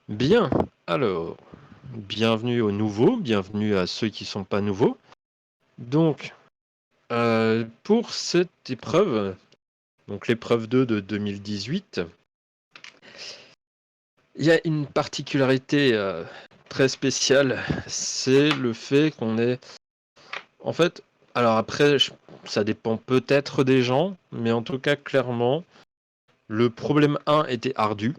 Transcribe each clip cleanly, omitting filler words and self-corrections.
Bien, alors, bienvenue aux nouveaux, bienvenue à ceux qui sont pas nouveaux. Donc, pour cette épreuve, donc l'épreuve 2 de 2018, il y a une particularité très spéciale, c'est le fait qu'on est... En fait, alors après, ça dépend peut-être des gens, mais en tout cas, clairement, le problème 1 était ardu.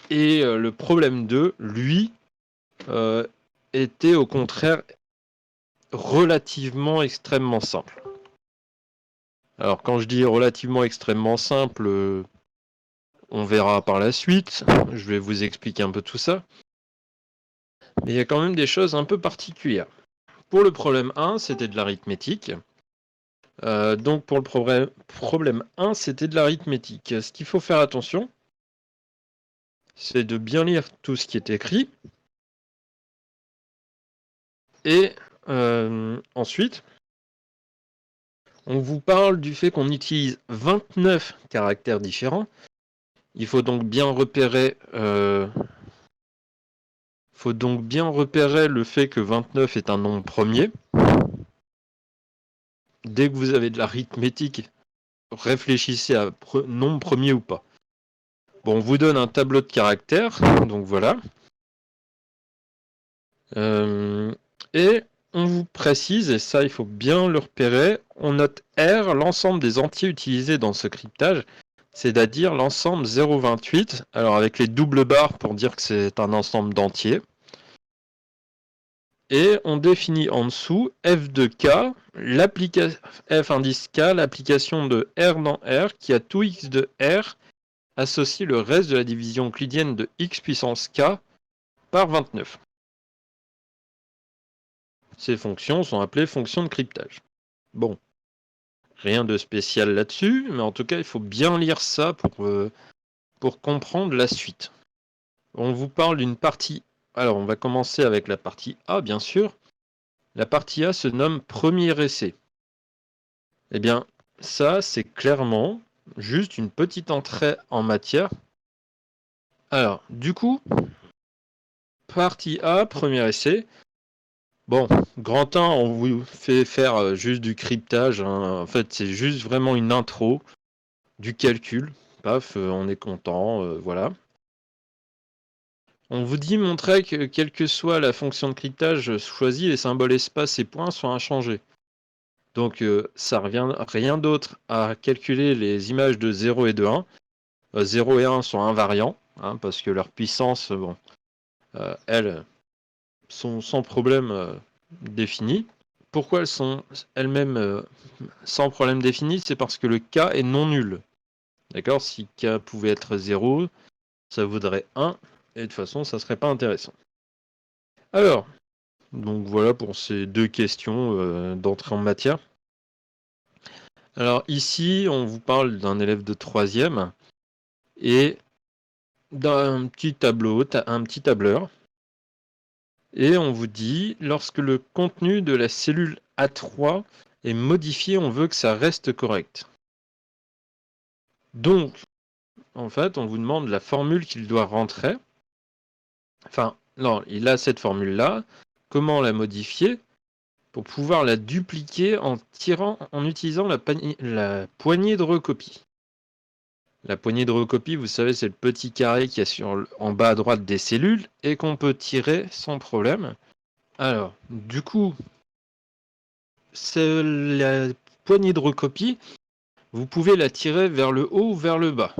Et le problème 2, lui, était au contraire relativement extrêmement simple. Alors quand je dis relativement extrêmement simple, on verra par la suite, je vais vous expliquer un peu tout ça. Mais il y a quand même des choses un peu particulières. Pour le problème 1, c'était de l'arithmétique. Donc pour le problème 1, c'était de l'arithmétique. Ce qu'il faut faire attention, c'est de bien lire tout ce qui est écrit. Et ensuite, on vous parle du fait qu'on utilise 29 caractères différents. Il faut donc bien repérer le fait que 29 est un nombre premier. Dès que vous avez de l'arithmétique, réfléchissez à nombre premier ou pas. Bon, on vous donne un tableau de caractères, donc voilà. Et on vous précise, et ça il faut bien le repérer, on note R, l'ensemble des entiers utilisés dans ce cryptage, c'est-à-dire l'ensemble 0,28, alors avec les doubles barres pour dire que c'est un ensemble d'entiers. Et on définit en dessous f de k, f indice k, l'application de R dans R, qui a tout x de R, associe le reste de la division euclidienne de x puissance k par 29. Ces fonctions sont appelées fonctions de cryptage. Bon, rien de spécial là-dessus, mais en tout cas, il faut bien lire ça pour comprendre la suite. On vous parle d'une partie... Alors, on va commencer avec la partie A, bien sûr. La partie A se nomme premier essai. Eh bien, ça, c'est clairement juste une petite entrée en matière. Alors, du coup, partie A, premier essai. Bon, grand 1, on vous fait faire juste du cryptage. Hein. En fait, c'est juste vraiment une intro, du calcul. Paf, on est content, voilà. On vous dit montrer que quelle que soit la fonction de cryptage choisie, les symboles espace et points sont inchangés. Donc ça revient rien d'autre à calculer les images de 0 et de 1. 0 et 1 sont invariants, hein, parce que leur puissance, bon, elles sont sans problème définies. Pourquoi elles sont elles-mêmes sans problème défini? C'est parce que le k est non nul. D'accord? Si k pouvait être 0, ça vaudrait 1, et de toute façon, ça serait pas intéressant. Alors, donc voilà pour ces deux questions d'entrée en matière. Alors ici, on vous parle d'un élève de 3e et d'un petit tableau, un petit tableur. Et on vous dit, lorsque le contenu de la cellule A3 est modifié, on veut que ça reste correct. Donc, en fait, on vous demande la formule qu'il doit rentrer. Enfin, non, il a cette formule-là. Comment la modifier pour pouvoir la dupliquer en utilisant la poignée de recopie. La poignée de recopie, vous savez, c'est le petit carré qui est en bas à droite des cellules et qu'on peut tirer sans problème. Alors, du coup, la poignée de recopie, vous pouvez la tirer vers le haut ou vers le bas.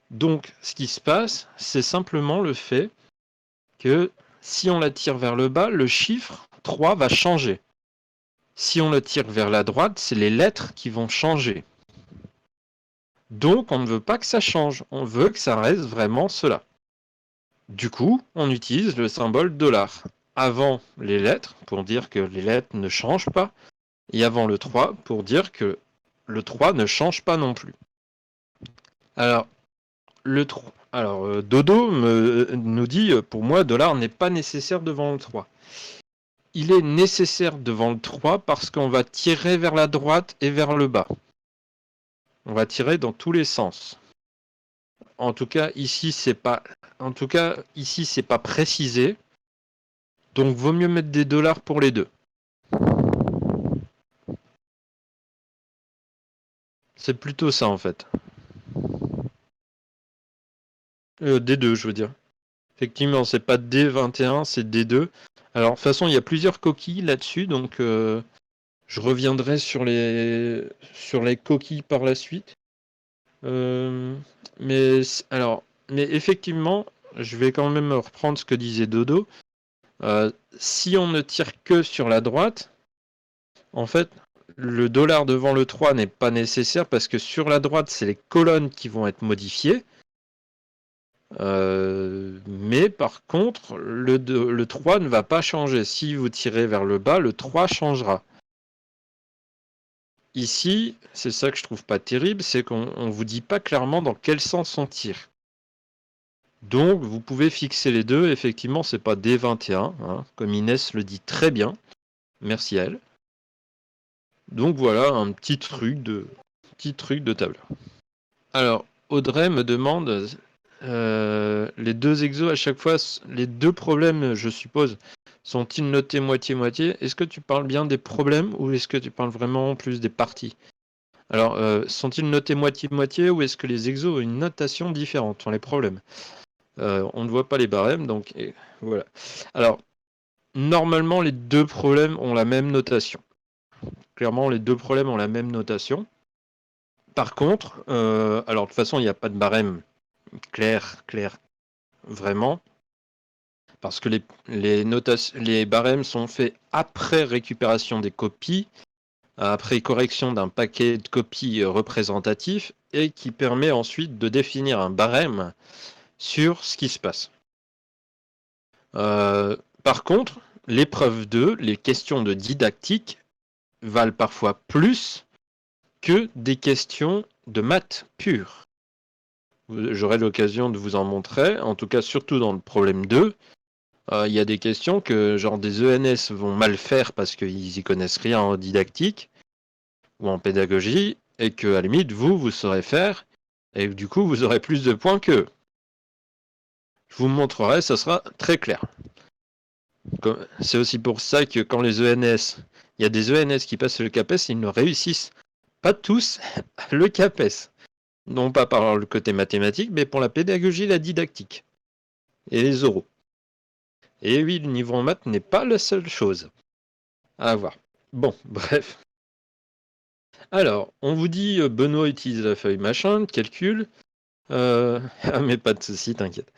Donc, ce qui se passe, c'est simplement le fait que si on la tire vers le bas, le chiffre 3 va changer. Si on le tire vers la droite, c'est les lettres qui vont changer. Donc, on ne veut pas que ça change. On veut que ça reste vraiment cela. Du coup, on utilise le symbole $. Avant les lettres, pour dire que les lettres ne changent pas. Et avant le 3, pour dire que le 3 ne change pas non plus. Alors, Dodo nous dit, pour moi, $ n'est pas nécessaire devant le 3. Il est nécessaire devant le 3 parce qu'on va tirer vers la droite et vers le bas. On va tirer dans tous les sens. En tout cas, ici, c'est pas précisé. Donc, vaut mieux mettre des dollars pour les deux. C'est plutôt ça, en fait. D2, je veux dire. Effectivement, c'est pas D21, c'est D2. Alors, de toute façon, il y a plusieurs coquilles là-dessus, donc je reviendrai sur les coquilles par la suite. Mais effectivement, je vais quand même reprendre ce que disait Dodo. Si on ne tire que sur la droite, en fait, le dollar devant le 3 n'est pas nécessaire parce que sur la droite, c'est les colonnes qui vont être modifiées. Mais par contre, le 3 ne va pas changer. Si vous tirez vers le bas, le 3 changera. Ici, c'est ça que je trouve pas terrible, c'est qu'on ne vous dit pas clairement dans quel sens on tire. Donc, vous pouvez fixer les deux. Effectivement, c'est pas D21, hein, comme Inès le dit très bien. Merci à elle. Donc voilà un petit truc de table. Alors, Audrey me demande les deux exos à chaque fois, les deux problèmes, je suppose, sont-ils notés moitié-moitié? Est-ce que tu parles bien des problèmes ou est-ce que tu parles vraiment plus des parties? Alors, sont-ils notés moitié-moitié ou est-ce que les exos ont une notation différente, les problèmes? On ne voit pas les barèmes, donc voilà. Alors, normalement, les deux problèmes ont la même notation. Clairement, les deux problèmes ont la même notation. Par contre, alors de toute façon, il n'y a pas de barème clair, vraiment, parce que les barèmes sont faits après récupération des copies, après correction d'un paquet de copies représentatifs, et qui permet ensuite de définir un barème sur ce qui se passe. Par contre, l'épreuve 2, les questions de didactique, valent parfois plus que des questions de maths pures. J'aurai l'occasion de vous en montrer, en tout cas surtout dans le problème 2. Il y a des questions que genre des ENS vont mal faire parce qu'ils y connaissent rien en didactique ou en pédagogie, et que à la limite vous saurez faire, et du coup vous aurez plus de points qu'eux. Je vous montrerai, ça sera très clair. C'est aussi pour ça que quand les ENS, il y a des ENS qui passent le CAPES, ils ne réussissent pas tous le CAPES. Non pas par le côté mathématique, mais pour la pédagogie et la didactique. Et les oraux. Et oui, le niveau en maths n'est pas la seule chose à avoir. Bon, bref. Alors, on vous dit, Benoît utilise la feuille machin, calcul. Mais pas de souci, t'inquiète.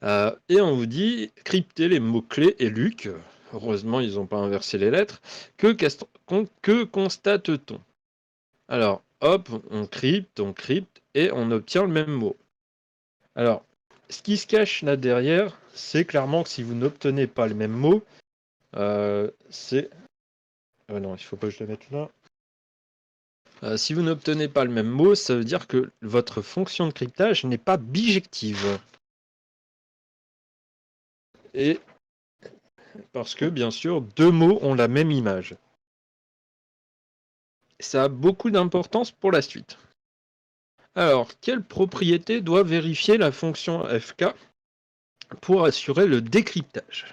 Et on vous dit, crypter les mots-clés et Luc. Heureusement, ils n'ont pas inversé les lettres. Que constate-t-on? Alors, hop, on crypte, et on obtient le même mot. Alors, ce qui se cache là derrière, c'est clairement que si vous n'obtenez pas le même mot, c'est... Oh non, il ne faut pas que je le mette là. Si vous n'obtenez pas le même mot, ça veut dire que votre fonction de cryptage n'est pas bijective. Et parce que, bien sûr, deux mots ont la même image. Ça a beaucoup d'importance pour la suite. Alors, quelle propriété doit vérifier la fonction FK pour assurer le décryptage?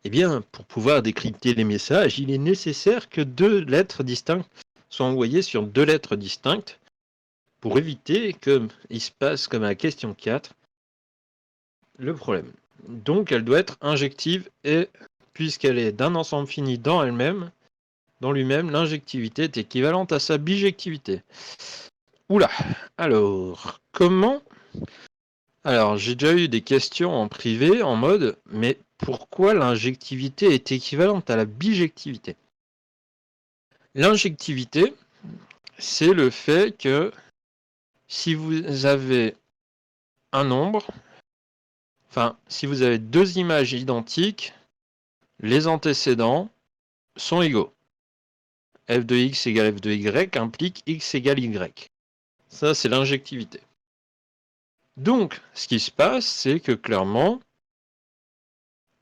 Eh bien, pour pouvoir décrypter les messages, il est nécessaire que deux lettres distinctes soient envoyées sur deux lettres distinctes pour éviter qu'il se passe comme à la question 4 le problème. Donc, elle doit être injective et puisqu'elle est d'un ensemble fini dans elle-même, dans lui-même, l'injectivité est équivalente à sa bijectivité. Oula, alors, comment? Alors, j'ai déjà eu des questions en privé en mode, mais pourquoi l'injectivité est équivalente à la bijectivité? L'injectivité, c'est le fait que si vous avez un nombre, enfin, si vous avez deux images identiques, les antécédents sont égaux. F de x égale f de y implique x égale y. Ça, c'est l'injectivité. Donc, ce qui se passe, c'est que clairement,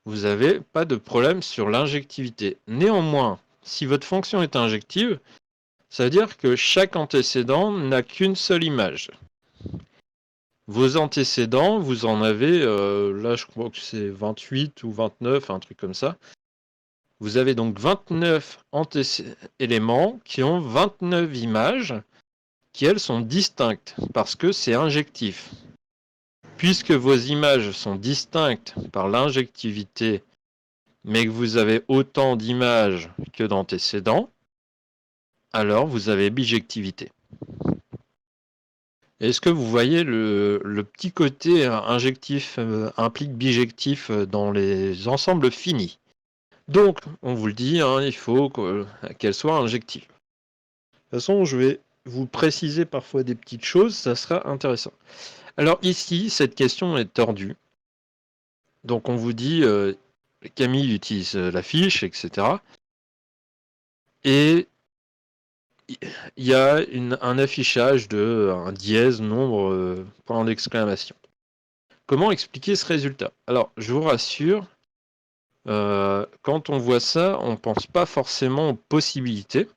vous n'avez pas de problème sur l'injectivité. Néanmoins, si votre fonction est injective, ça veut dire que chaque antécédent n'a qu'une seule image. Vos antécédents, vous en avez, là je crois que c'est 28 ou 29, un truc comme ça. Vous avez donc 29 éléments qui ont 29 images qui, elles, sont distinctes parce que c'est injectif. Puisque vos images sont distinctes par l'injectivité, mais que vous avez autant d'images que d'antécédents, alors vous avez bijectivité. Est-ce que vous voyez le petit côté injectif implique bijectif dans les ensembles finis? Donc, on vous le dit, hein, il faut qu'elle soit injective. De toute façon, je vais vous préciser parfois des petites choses, ça sera intéressant. Alors ici, cette question est tordue. Donc on vous dit, Camille utilise la fiche, etc. Et il y a un affichage de un dièse, nombre, point d'exclamation. Comment expliquer ce résultat? Alors, je vous rassure, quand on voit ça, on ne pense pas forcément aux possibilités.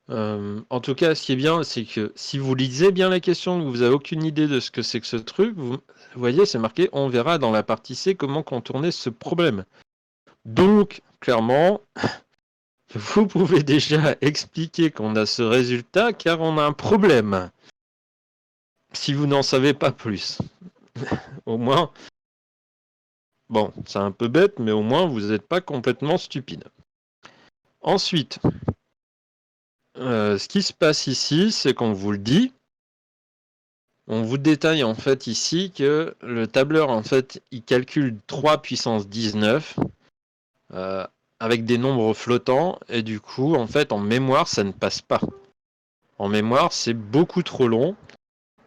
En tout cas, ce qui est bien, c'est que si vous lisez bien la question, que vous n'avez aucune idée de ce que c'est que ce truc, vous voyez, c'est marqué « On verra dans la partie C comment contourner ce problème ». Donc, clairement, vous pouvez déjà expliquer qu'on a ce résultat car on a un problème. Si vous n'en savez pas plus. Au moins, bon, c'est un peu bête, mais au moins vous n'êtes pas complètement stupide. Ensuite, ce qui se passe ici, c'est qu'on vous le dit. On vous détaille en fait ici que le tableur, en fait, il calcule 3 puissance 19 avec des nombres flottants et du coup, en fait, en mémoire, ça ne passe pas. En mémoire, c'est beaucoup trop long,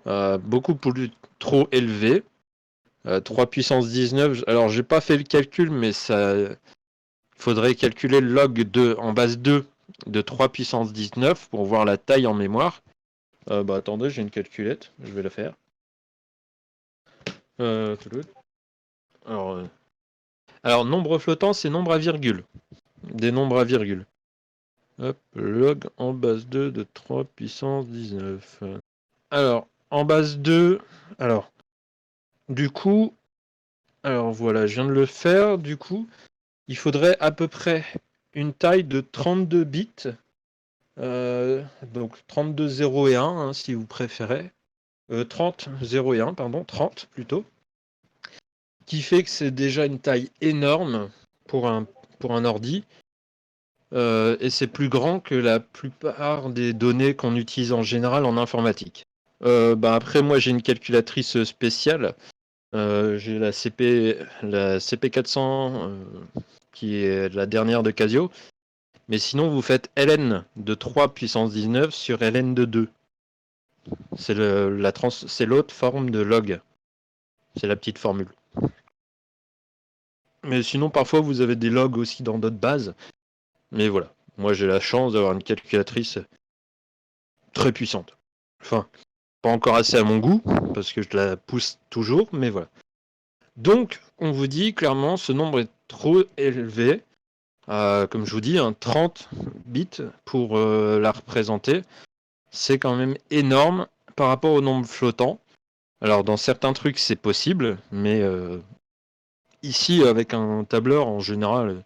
beaucoup trop élevé. 3 puissance 19, alors j'ai pas fait le calcul, mais ça faudrait calculer le log en base 2 de 3 puissance 19 pour voir la taille en mémoire. Bah attendez, j'ai une calculette, je vais la faire. Alors, nombre flottant, c'est nombre à virgule. Des nombres à virgule. Hop, log en base 2 de 3 puissance 19. Alors, en base 2, alors, du coup, alors voilà, je viens de le faire, du coup, il faudrait à peu près une taille de 32 bits, donc 32 0 et 1, hein, si vous préférez. 30 0 et 1, pardon, 30 plutôt. Qui fait que c'est déjà une taille énorme pour un ordi. Et c'est plus grand que la plupart des données qu'on utilise en général en informatique. Après, moi, j'ai une calculatrice spéciale. J'ai la CP400, qui est la dernière de Casio. Mais sinon, vous faites ln de 3 puissance 19 sur ln de 2. C'est l'autre forme de log. C'est la petite formule. Mais sinon, parfois, vous avez des logs aussi dans d'autres bases. Mais voilà. Moi, j'ai la chance d'avoir une calculatrice très puissante. Enfin, pas encore assez à mon goût, parce que je la pousse toujours, mais voilà. Donc, on vous dit clairement, ce nombre est trop élevé. Comme je vous dis, 30 bits pour la représenter. C'est quand même énorme par rapport au nombre flottant. Alors, dans certains trucs, c'est possible, mais ici, avec un tableur, en général,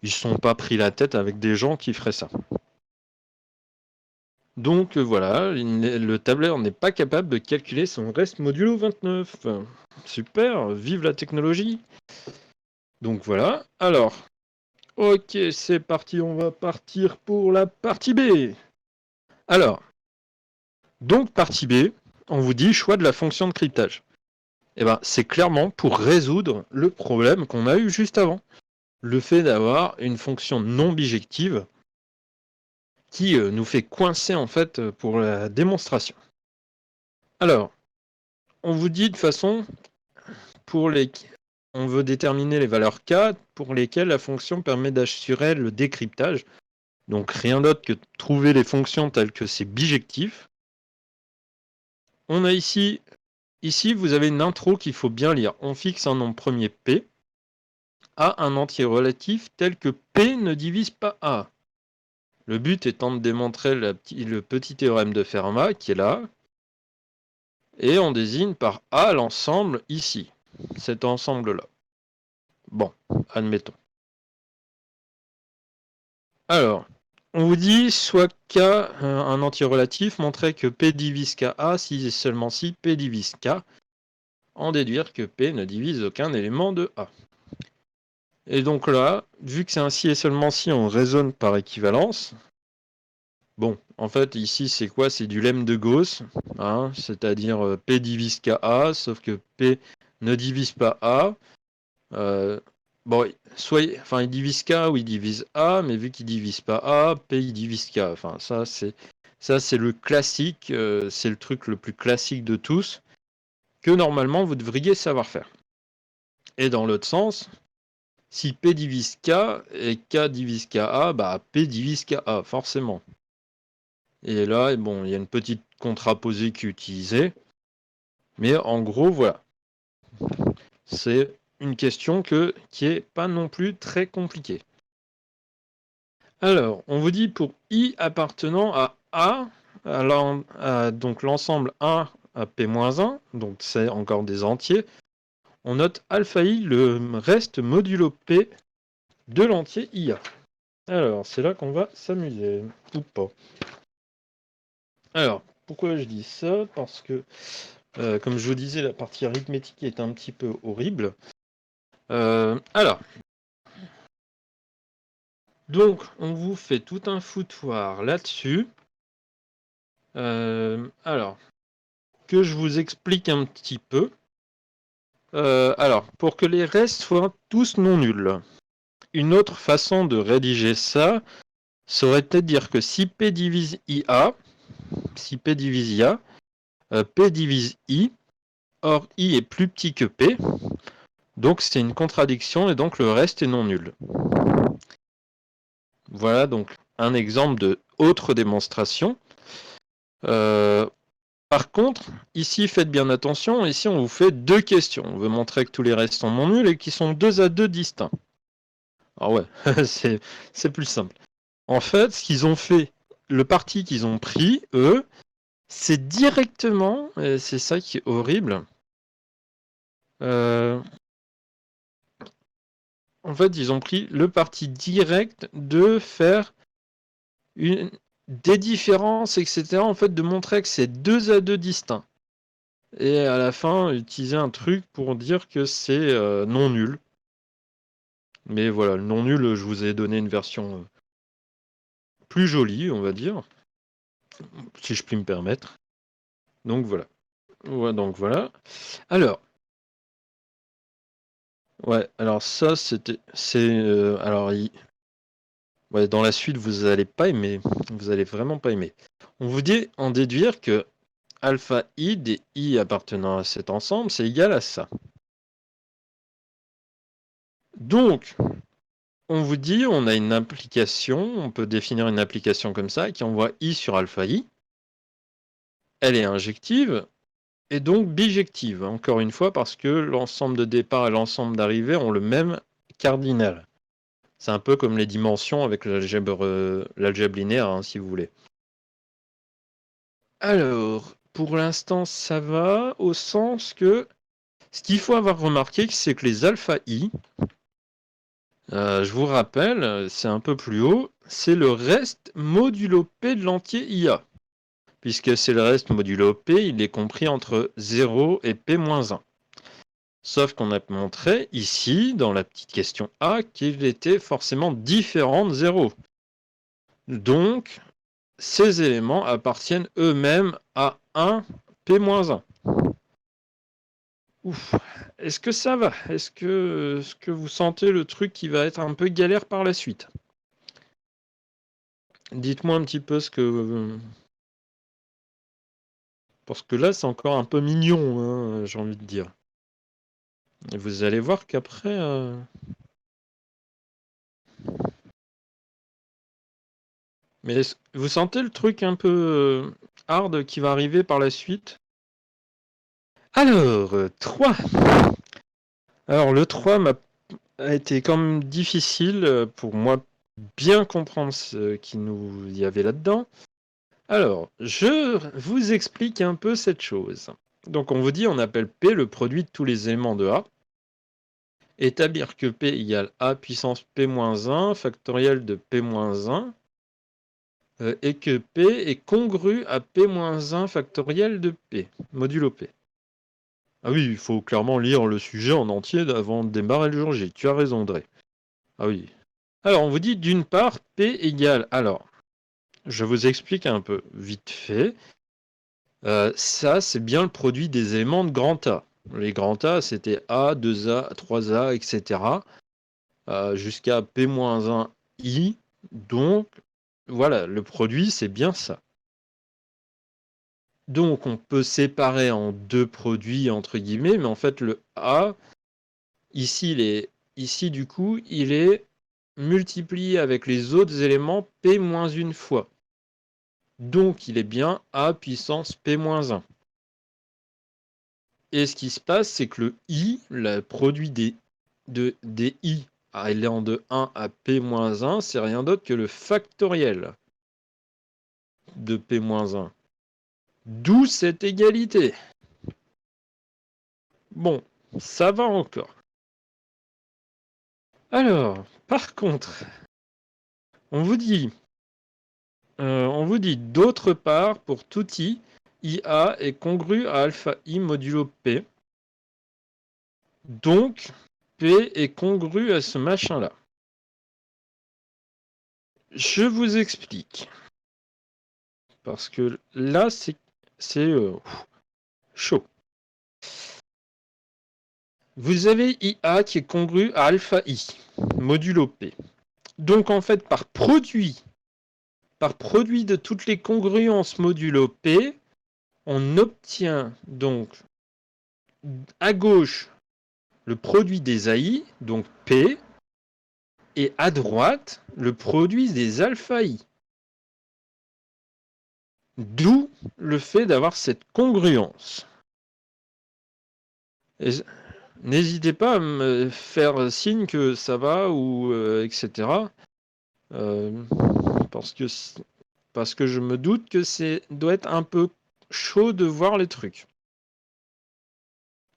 ils ne sont pas pris la tête avec des gens qui feraient ça. Donc voilà, le tableur n'est pas capable de calculer son reste modulo 29. Super, vive la technologie. Donc voilà, alors, ok, c'est parti, on va partir pour la partie B. Alors, donc partie B, on vous dit choix de la fonction de cryptage. Et ben, c'est clairement pour résoudre le problème qu'on a eu juste avant. Le fait d'avoir une fonction non bijective qui nous fait coincer en fait pour la démonstration. Alors, on vous dit de façon, on veut déterminer les valeurs K pour lesquelles la fonction permet d'assurer le décryptage. Donc rien d'autre que de trouver les fonctions telles que c'est bijectif. On a ici, vous avez une intro qu'il faut bien lire. On fixe un nombre premier P à un entier relatif tel que P ne divise pas A. Le but étant de démontrer le petit théorème de Fermat qui est là. et on désigne par A l'ensemble ici, cet ensemble-là. Bon, admettons. Alors, on vous dit soit K, un entier relatif, montrer que P divise KA si et seulement si P divise K, en déduire que P ne divise aucun élément de A. Et donc là, vu que c'est un si et seulement si, on raisonne par équivalence. Bon, en fait, ici, c'est quoi? C'est du lemme de Gauss, hein, c'est-à-dire P divise KA, sauf que P ne divise pas A. Bon, soit, il divise K ou il divise A, mais vu qu'il divise pas A, P il divise K. Enfin, ça c'est le classique, c'est le truc le plus classique de tous, que normalement vous devriez savoir faire. Et dans l'autre sens, si P divise K et K divise KA, bah P divise KA, forcément. Et là, bon, il y a une petite contraposée qui est utilisée. Mais en gros, voilà. C'est une question qui est pas non plus très compliquée. Alors, on vous dit pour I appartenant à A, donc l'ensemble 1 à P-1, donc c'est encore des entiers, on note alpha I, le reste modulo P de l'entier IA. Alors, c'est là qu'on va s'amuser, ou pas. Alors, pourquoi je dis ça? Parce que, comme je vous disais, la partie arithmétique est un petit peu horrible. Alors, donc, on vous fait tout un foutoir là-dessus. Alors, que je vous explique un petit peu. Alors, pour que les restes soient tous non nuls, une autre façon de rédiger ça serait peut-être dire que si P divise IA, P divise I, or I est plus petit que P, donc c'est une contradiction et donc le reste est non nul. Voilà donc un exemple de autre démonstration. Par contre, ici, faites bien attention, ici on vous fait deux questions. On veut montrer que tous les restes sont non nuls et qu'ils sont 2 à 2 distincts. Ah ouais, c'est plus simple. En fait, ce qu'ils ont fait, le parti qu'ils ont pris, eux, c'est directement, et c'est ça qui est horrible, en fait, ils ont pris le parti direct de faire des différences, etc. En fait, de montrer que c'est 2 à 2 distincts. Et à la fin, utiliser un truc pour dire que c'est non nul. Mais voilà, le non nul, je vous ai donné une version plus jolie, on va dire, si je puis me permettre. Donc voilà. Ouais, donc voilà. Alors. Ouais, alors ça, alors, ouais, dans la suite, vous allez pas aimer. Vous allez vraiment pas aimer. On vous dit en déduire que alpha I des I appartenant à cet ensemble, c'est égal à ça. Donc, on vous dit, on a une application, on peut définir une application comme ça, qui envoie I sur alpha I. Elle est injective, et donc bijective, encore une fois, parce que l'ensemble de départ et l'ensemble d'arrivée ont le même cardinal. C'est un peu comme les dimensions avec l'algèbre linéaire, hein, si vous voulez. Alors, pour l'instant, ça va, au sens que ce qu'il faut avoir remarqué, c'est que les alpha I, je vous rappelle, c'est un peu plus haut, c'est le reste modulo P de l'entier IA. Puisque c'est le reste modulo P, il est compris entre 0 et P-1. Sauf qu'on a montré ici, dans la petite question A, qu'il était forcément différent de 0. Donc, ces éléments appartiennent eux-mêmes à 1 P-1. Ouf. Est-ce que ça va? Est-ce que vous sentez le truc qui va être un peu galère par la suite? Dites-moi un petit peu ce que... Parce que là, c'est encore un peu mignon, hein, j'ai envie de dire. Et vous allez voir qu'après... Mais vous sentez le truc un peu hard qui va arriver par la suite? Alors, 3. Alors, le 3 a été quand même difficile pour moi bien comprendre ce qu'il y avait là-dedans. Alors, je vous explique un peu cette chose. Donc on vous dit, on appelle P le produit de tous les éléments de A. Établir que P égale A puissance P-1 factoriel de P-1 et que P est congru à P-1 factoriel de P, modulo P. Ah oui, il faut clairement lire le sujet en entier avant de démarrer le jour J. Tu as raison, Dre. Ah oui. Alors, on vous dit d'une part, P égale... Alors, je vous explique un peu vite fait. Ça, c'est bien le produit des éléments de grand A. Les grands A, c'était A, 2A, 3A, etc. Jusqu'à P-1I. Donc, voilà, le produit, c'est bien ça. Donc, on peut séparer en deux produits, entre guillemets, mais en fait, le A, ici, du coup, il est multiplié avec les autres éléments P moins une fois. Donc, il est bien A puissance P-1. Et ce qui se passe, c'est que le I, le produit des I allant de 1 à P-1, c'est rien d'autre que le factoriel de P-1. D'où cette égalité. Bon, ça va encore. Alors, par contre, on vous dit d'autre part, pour tout I, IA est congru à alpha I modulo P. Donc, P est congru à ce machin-là. Je vous explique. Parce que là, c'est chaud. Vous avez IA qui est congru à alpha I, modulo P. Donc, en fait, par produit de toutes les congruences modulo P, on obtient donc à gauche le produit des AI, donc P, et à droite le produit des alpha I. D'où le fait d'avoir cette congruence. N'hésitez pas à me faire signe que ça va ou etc. Parce que je me doute que doit être un peu chaud de voir les trucs.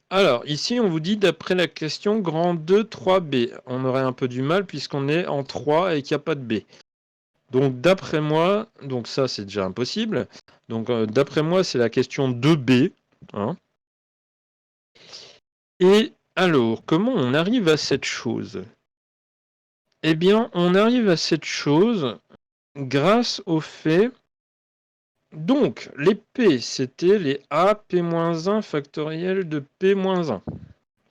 Alors, ici, on vous dit, d'après la question, grand 2, 3B. On aurait un peu du mal puisqu'on est en 3 et qu'il n'y a pas de B. Donc, d'après moi, donc ça, c'est déjà impossible. Donc, d'après moi, c'est la question 2B. Hein. Et alors, comment on arrive à cette chose? Eh bien, on arrive à cette chose grâce au fait... Donc, les P, c'était les A, P-1 factoriel de P-1.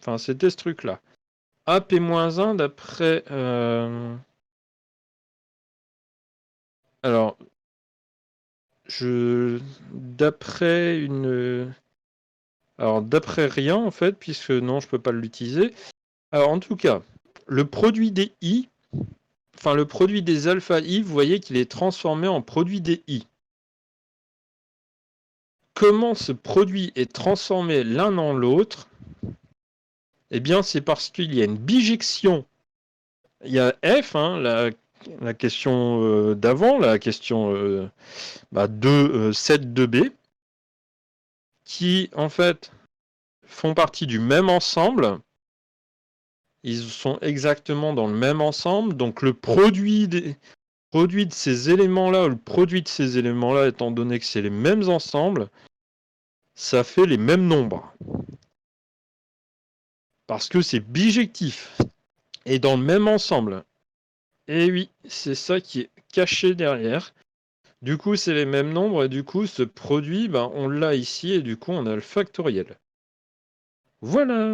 Enfin, c'était ce truc-là. A, P-1 d'après... Alors, d'après une... Alors, d'après rien, en fait, puisque non, je peux pas l'utiliser. Alors, en tout cas, le produit des I, enfin, le produit des alpha I, vous voyez qu'il est transformé en produit des I. Comment ce produit est transformé l'un dans l'autre? Eh bien, c'est parce qu'il y a une bijection. Il y a F, hein, la question d'avant, la question 7 2B, qui, en fait, font partie du même ensemble. Ils sont exactement dans le même ensemble. Donc, le produit de ces éléments-là, ou le produit de ces éléments-là, étant donné que c'est les mêmes ensembles, ça fait les mêmes nombres. Parce que c'est bijectif. Et dans le même ensemble. Et oui, c'est ça qui est caché derrière. Du coup, c'est les mêmes nombres. Et du coup, ce produit, on l'a ici. Et du coup, on a le factoriel. Voilà.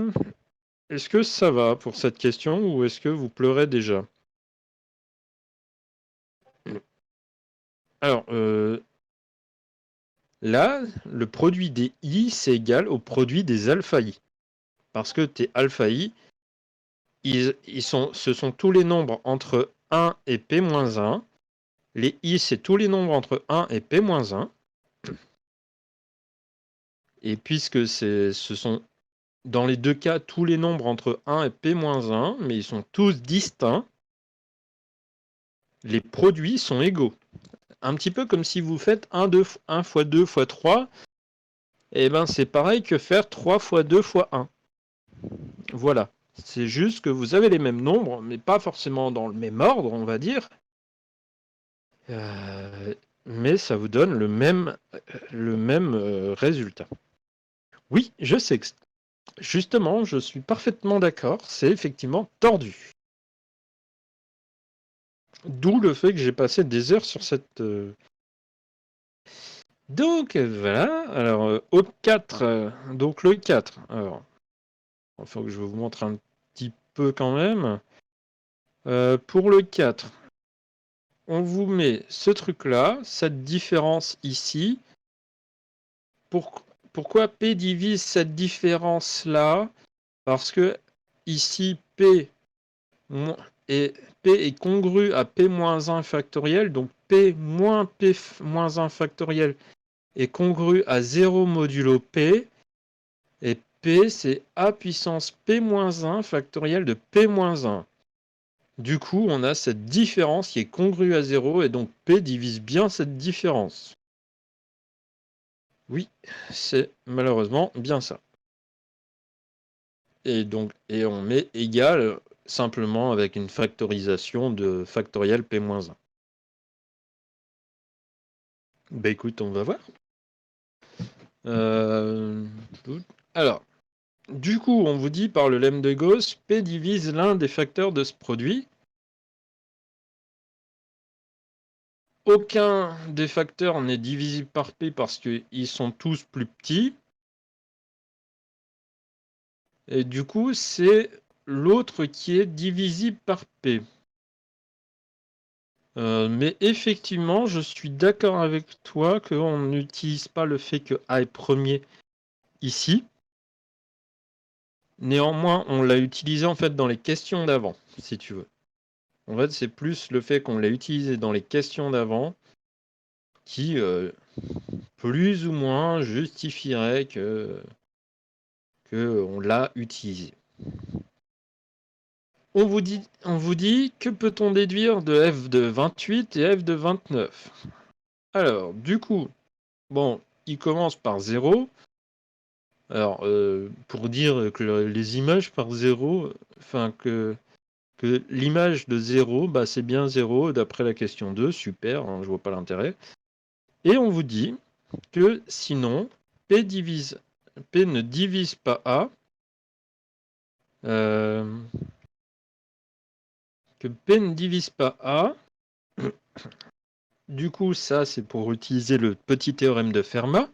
Est-ce que ça va pour cette question ou est-ce que vous pleurez déjà? Alors, là, le produit des I, c'est égal au produit des alpha I. Parce que tes alpha I, ce sont tous les nombres entre 1 et P-1. Les I, c'est tous les nombres entre 1 et P-1. Et puisque ce sont dans les deux cas tous les nombres entre 1 et P-1, mais ils sont tous distincts, les produits sont égaux. Un petit peu comme si vous faites 1 fois 2 fois 3, Et ben c'est pareil que faire 3 fois 2 fois 1. Voilà. C'est juste que vous avez les mêmes nombres, mais pas forcément dans le même ordre, on va dire. Mais ça vous donne le même résultat. Oui, je sais que justement, je suis parfaitement d'accord, c'est effectivement tordu. D'où le fait que j'ai passé des heures sur cette... Donc voilà, alors au 4, donc le 4, alors il faut que je vous montre un petit peu quand même. Pour le 4, on vous met ce truc-là, cette différence ici. Pourquoi P divise cette différence-là? Parce que ici, P est congru à P-1 factoriel, donc P moins P-1 factoriel est congru à 0 modulo P, et P, c'est A puissance P-1 factoriel de P-1. Du coup, on a cette différence qui est congrue à 0, et donc P divise bien cette différence. Oui, c'est malheureusement bien ça. Et on met égal simplement avec une factorisation de factoriel P-1. Bah écoute, on va voir. Alors, du coup, on vous dit par le lemme de Gauss, P divise l'un des facteurs de ce produit. Aucun des facteurs n'est divisible par P parce qu'ils sont tous plus petits. Et du coup, c'est l'autre qui est divisible par P. Mais effectivement, je suis d'accord avec toi qu'on n'utilise pas le fait que A est premier ici. Néanmoins, on l'a utilisé en fait dans les questions d'avant, si tu veux. En fait, c'est plus le fait qu'on l'a utilisé dans les questions d'avant qui, plus ou moins, justifierait que on l'a utilisé. On vous dit que peut-on déduire de f de 28 et f de 29? Alors, du coup, bon, il commence par 0. Alors, pour dire que les images par 0, enfin que l'image de 0, bah, c'est bien 0 d'après la question 2, super, hein, je vois pas l'intérêt. Et on vous dit que sinon, P ne divise pas A, que P ne divise pas A. Du coup, ça, c'est pour utiliser le petit théorème de Fermat.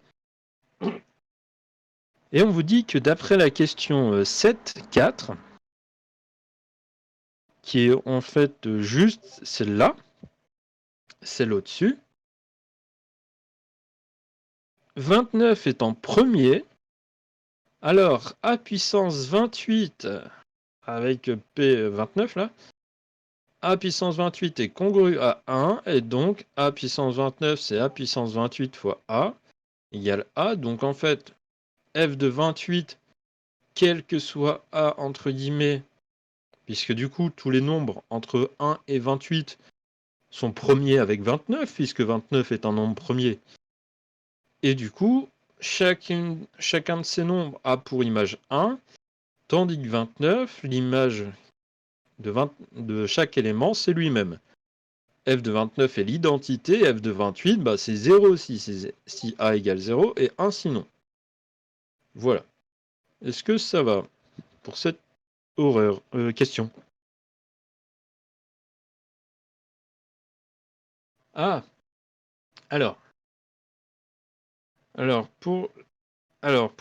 Et on vous dit que d'après la question 7.4, qui est en fait juste celle-là, celle au-dessus, 29 est en premier, alors A puissance 28 avec P29 là, A puissance 28 est congru à 1, et donc A puissance 29 c'est A puissance 28 fois A égale A, donc en fait f de 28, quel que soit A entre guillemets, puisque du coup tous les nombres entre 1 et 28 sont premiers avec 29, puisque 29 est un nombre premier. Et du coup, chacun de ces nombres a pour image 1, tandis que 29, l'image de chaque élément, c'est lui-même. F de 29 est l'identité, F de 28, bah, c'est 0 si A égale 0, et 1 sinon. Voilà. Est-ce que ça va pour cette question? Ah, alors pour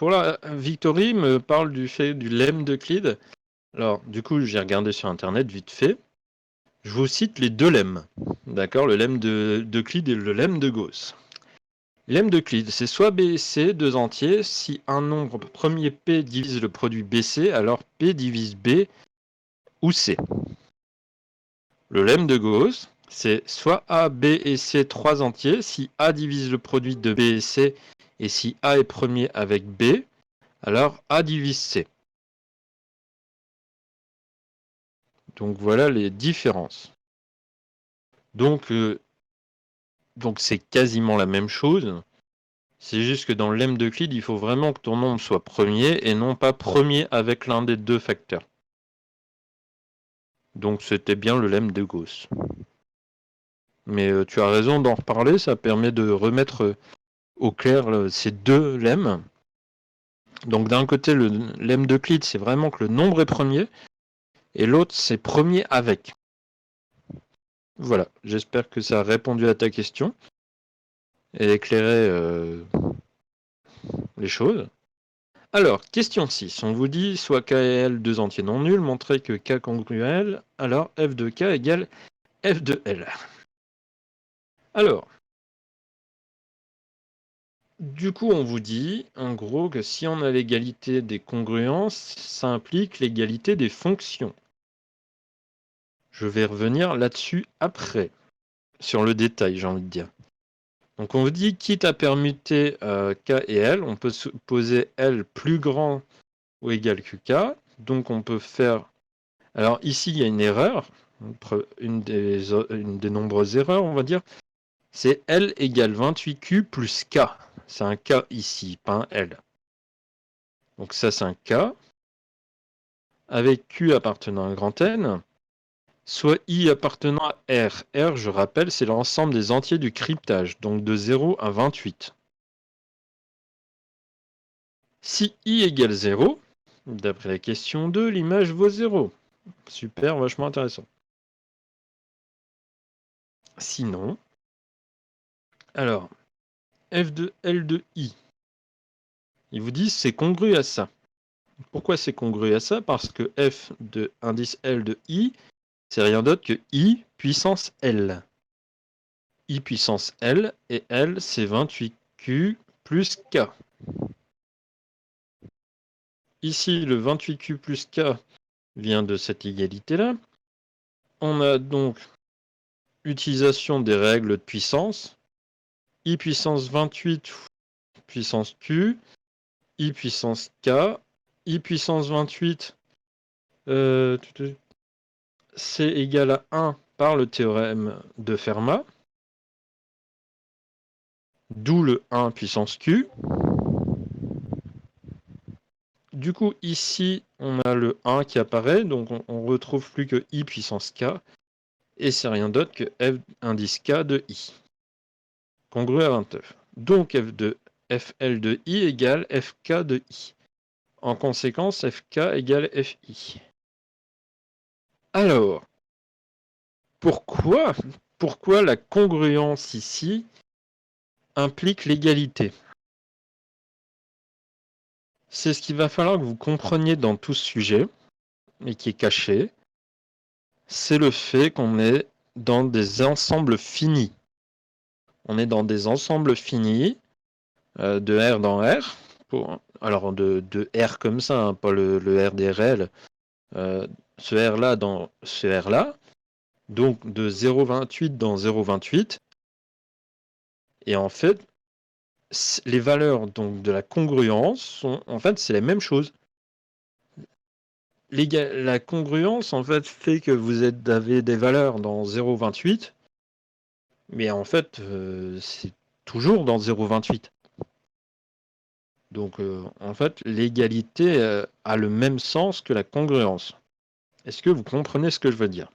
la Victory me parle du fait du lemme d'Euclide. Alors, du coup, j'ai regardé sur Internet vite fait. Je vous cite les deux lemmes. D'accord, le lemme d'Euclide et le lemme de Gauss. Lemme d'Euclide, c'est soit B et C, deux entiers. Si un nombre premier P divise le produit BC, alors P divise B ou C. Le lemme de Gauss, c'est soit A, B et C, trois entiers. Si A divise le produit de B et C, et si A est premier avec B, alors A divise C. Donc voilà les différences. Donc c'est quasiment la même chose. C'est juste que dans le lemme d'Euclide, il faut vraiment que ton nombre soit premier et non pas premier avec l'un des deux facteurs. Donc c'était bien le lemme de Gauss. Mais tu as raison d'en reparler, ça permet de remettre au clair ces deux lemmes. Donc d'un côté, le lemme d'Euclide, c'est vraiment que le nombre est premier, et l'autre, c'est premier avec. Voilà, j'espère que ça a répondu à ta question et éclairé les choses. Alors, question 6. On vous dit, soit K et L deux entiers non nuls, montrez que K congru à L, alors F de K égale F de L. Alors, du coup, on vous dit, en gros, que si on a l'égalité des congruences, ça implique l'égalité des fonctions. Je vais revenir là-dessus après, sur le détail, j'ai envie de dire. Donc on vous dit, quitte à permuter K et L, on peut supposer L plus grand ou égal que K. Donc on peut faire... Alors ici, il y a une erreur, une des nombreuses erreurs, on va dire. C'est L égale 28Q plus K. C'est un K ici, pas un L. Donc ça, c'est un K. Avec Q appartenant à un grand N, soit I appartenant à R. R, je rappelle, c'est l'ensemble des entiers du cryptage, donc de 0 à 28. Si I égale 0, d'après la question 2, l'image vaut 0. Super, vachement intéressant. Sinon, alors, F de L de I, ils vous disent c'est congru à ça. Pourquoi c'est congru à ça? Parce que F de indice L de I, c'est rien d'autre que I puissance L. I puissance L, et L, c'est 28Q plus K. Ici, le 28Q plus K vient de cette égalité-là. On a donc utilisation des règles de puissance. I puissance 28 puissance Q, I puissance K, I puissance 28, c'est égal à 1 par le théorème de Fermat, d'où le 1 puissance Q. Du coup, ici, on a le 1 qui apparaît, donc on retrouve plus que I puissance K, et c'est rien d'autre que F indice K de I, congru à 29. Donc F de FL de I égale FK de I. En conséquence, FK égale FI. Alors, pourquoi la congruence ici implique l'égalité? C'est ce qu'il va falloir que vous compreniez dans tout ce sujet, et qui est caché. C'est le fait qu'on est dans des ensembles finis. On est dans des ensembles finis de R dans R. Alors de R comme ça, hein, pas le R des réels. Ce R-là dans ce R-là. Donc de 0,28 dans 0,28. Et en fait, les valeurs donc, de la congruence sont, en fait, c'est la même chose. La congruence, en fait, fait que vous avez des valeurs dans 0,28, mais en fait, c'est toujours dans 0,28. Donc, en fait, l'égalité a le même sens que la congruence. Est-ce que vous comprenez ce que je veux dire?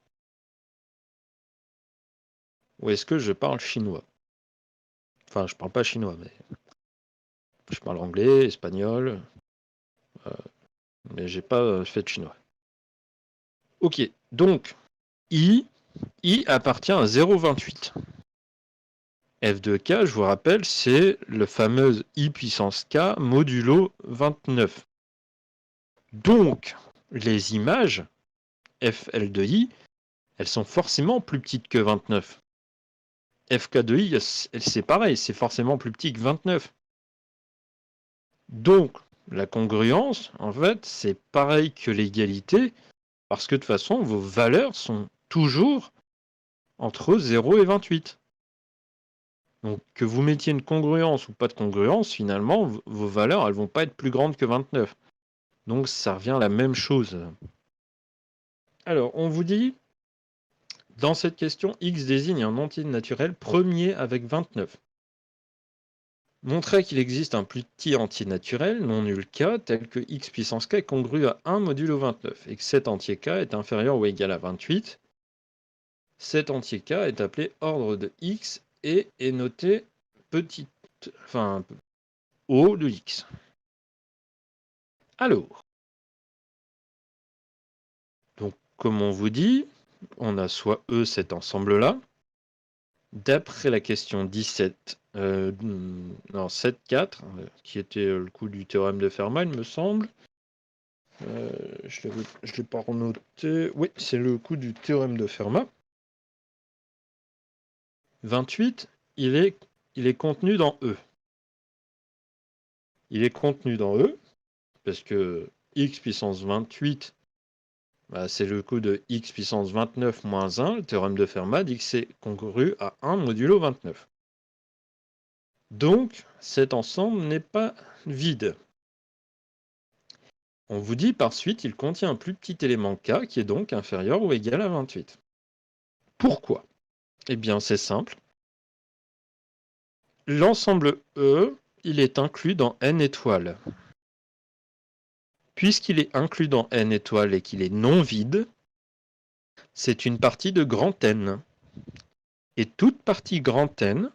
Ou est-ce que je parle chinois? Enfin, je parle pas chinois, mais je parle anglais, espagnol, mais j'ai pas fait de chinois. Ok, donc, I appartient à 0,28. F de K, je vous rappelle, c'est le fameux I puissance K modulo 29. Donc, les images FL de I, elles sont forcément plus petites que 29. FK de I, c'est pareil, c'est forcément plus petit que 29. Donc, la congruence, en fait, c'est pareil que l'égalité, parce que de toute façon, vos valeurs sont toujours entre 0 et 28. Donc, que vous mettiez une congruence ou pas de congruence, finalement, vos valeurs, elles vont pas être plus grandes que 29. Donc, ça revient à la même chose. Alors, on vous dit, dans cette question, x désigne un entier naturel premier avec 29. Montrer qu'il existe un plus petit entier naturel, non nul k, tel que x puissance k est congru à 1 modulo 29, et que cet entier k est inférieur ou égal à 28. Cet entier k est appelé ordre de x et est noté petit, enfin, O de x. Alors, donc comme on vous dit, on a soit E cet ensemble-là. D'après la question 17, non 7.4, qui était le coup du théorème de Fermat, il me semble. Je ne l'ai pas renoté. Oui, c'est le coup du théorème de Fermat. 28, il est contenu dans E. Il est contenu dans E, parce que x puissance 28, bah, c'est le coup de x puissance 29 moins 1. Le théorème de Fermat dit que c'est congru à 1 modulo 29. Donc, cet ensemble n'est pas vide. On vous dit par suite, il contient un plus petit élément k qui est donc inférieur ou égal à 28. Pourquoi? Eh bien, c'est simple. L'ensemble E, il est inclus dans n étoiles. Puisqu'il est inclus dans n étoiles et qu'il est non vide, c'est une partie de grand N. Et toute partie grand N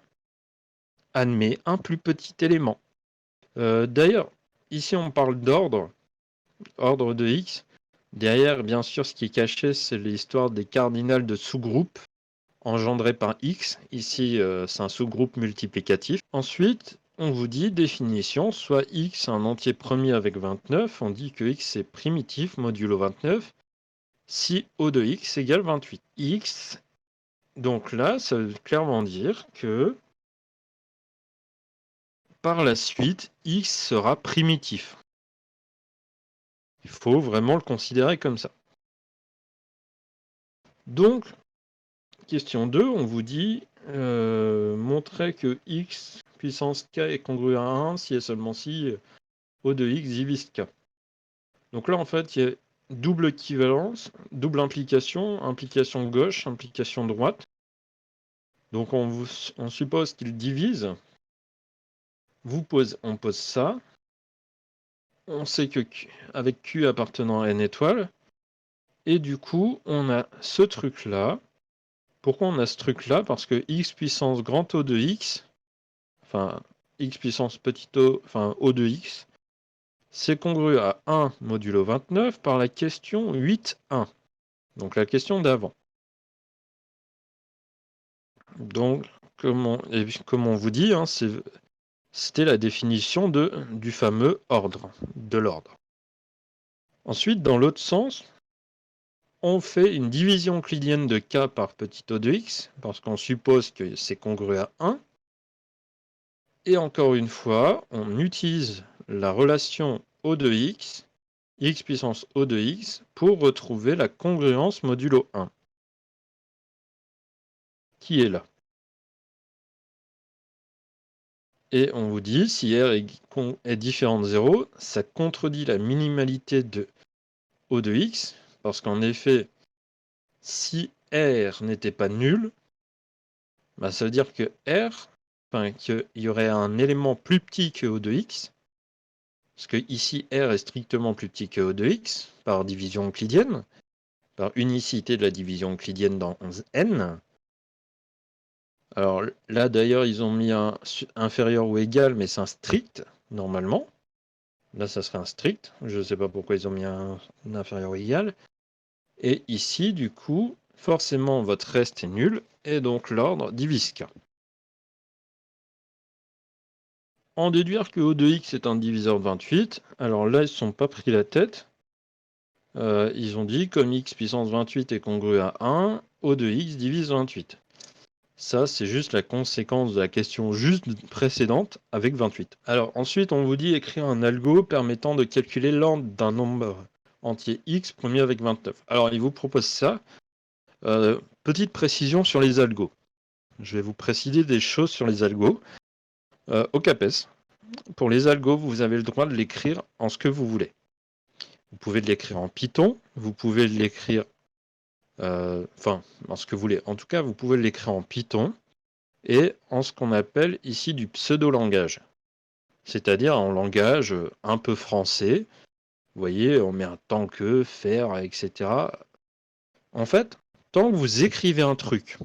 admet un plus petit élément. D'ailleurs, ici on parle d'ordre, ordre de x. Derrière, bien sûr, ce qui est caché, c'est l'histoire des cardinales de sous-groupes engendrés par x. Ici, c'est un sous-groupe multiplicatif. Ensuite, on vous dit définition, soit x un entier premier avec 29, on dit que x est primitif modulo 29, si O de x égale 28. X, donc là, ça veut clairement dire que par la suite, x sera primitif. Il faut vraiment le considérer comme ça. Donc, question 2, on vous dit montrer que x puissance k est congru à 1 si et seulement si O de x divise k. Donc là, en fait, il y a double équivalence, double implication, implication gauche, implication droite. Donc on suppose qu'il divise. On pose ça. On sait que avec Q appartenant à n étoiles. Et du coup, on a ce truc-là. Pourquoi on a ce truc-là? Parce que x puissance grand O de x, enfin x puissance petit o, enfin O de x, c'est congru à 1 modulo 29 par la question 8.1. Donc la question d'avant. Donc, comme on vous dit, hein, c'était la définition du fameux ordre, de l'ordre. Ensuite, dans l'autre sens, on fait une division euclidienne de k par petit o de x, parce qu'on suppose que c'est congru à 1. Et encore une fois, on utilise la relation o de x, x puissance o de x, pour retrouver la congruence modulo 1, qui est là. Et on vous dit, si R est différent de 0, ça contredit la minimalité de O de x, parce qu'en effet, si R n'était pas nul, bah ça veut dire que R, qu'il y aurait un élément plus petit que O de x, parce que ici R est strictement plus petit que O de x, par division euclidienne, par unicité de la division euclidienne dans n. Alors là d'ailleurs ils ont mis un inférieur ou égal, mais c'est un strict, normalement. Là, ça serait un strict. Je ne sais pas pourquoi ils ont mis un inférieur ou égal. Et ici, du coup, forcément, votre reste est nul. Et donc, l'ordre divise k. En déduire que O de x est un diviseur de 28. Alors là, ils ne se sont pas pris la tête. Ils ont dit, comme x puissance 28 est congru à 1, O de x divise 28. Ça, c'est juste la conséquence de la question juste précédente avec 28. Alors ensuite, on vous dit écrire un algo permettant de calculer l'ordre d'un nombre entier x premier avec 29. Alors, il vous propose ça. Petite précision sur les algos. Je vais vous préciser des choses sur les algos. Au CAPES, pour les algos, vous avez le droit de l'écrire en ce que vous voulez. Vous pouvez l'écrire en Python, vous pouvez l'écrire en ce que vous voulez. En tout cas, vous pouvez l'écrire en Python et en ce qu'on appelle ici du pseudo-langage. c'est-à-dire en langage un peu français. Vous voyez, on met un tant que, faire, etc. En fait, tant que vous écrivez un truc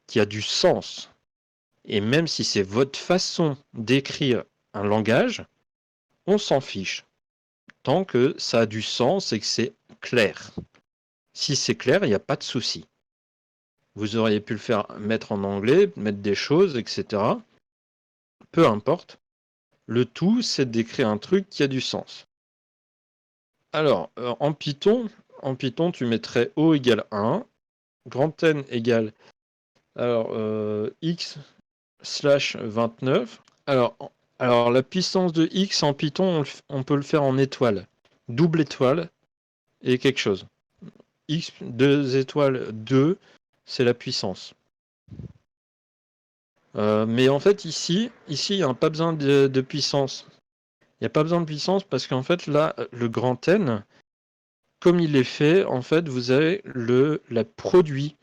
qui a du sens, et même si c'est votre façon d'écrire un langage, on s'en fiche. Tant que ça a du sens et que c'est clair. Si c'est clair, il n'y a pas de souci. Vous auriez pu le faire mettre en anglais, mettre des choses, etc. Peu importe. Le tout, c'est d'écrire un truc qui a du sens. Alors, en Python, tu mettrais O égale 1, grand N égale x slash 29. Alors, la puissance de x en Python, on peut le faire en étoile. Double étoile et quelque chose. X, 2 étoiles, 2, c'est la puissance. Mais en fait, ici, il n'y a pas besoin de puissance. Il n'y a pas besoin de puissance parce qu'en fait, là, le grand N, comme il est fait, en fait, vous avez la produit.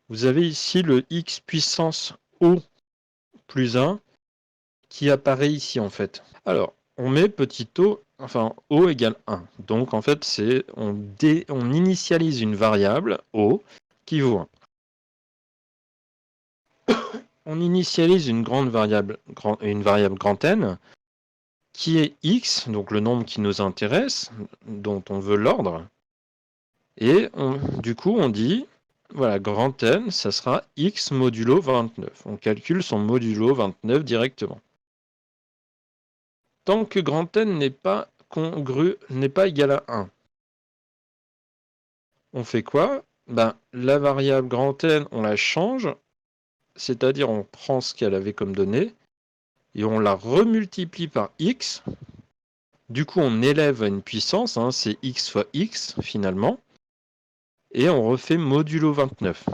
Vous avez ici le x puissance O plus 1 qui apparaît ici, en fait. Alors, on met petit o, enfin, O égale 1. Donc, en fait, on initialise une variable O qui vaut 1. On initialise une variable grand N qui est x, donc le nombre qui nous intéresse, dont on veut l'ordre. Et du coup, on dit, voilà, grand N, ça sera x modulo 29. On calcule son modulo 29 directement. Tant que grand N n'est pas égal à 1. On fait quoi? La variable grand N, on la change, c'est-à-dire on prend ce qu'elle avait comme donnée, et on la remultiplie par x. Du coup, on élève à une puissance, c'est x fois x finalement, et on refait modulo 29.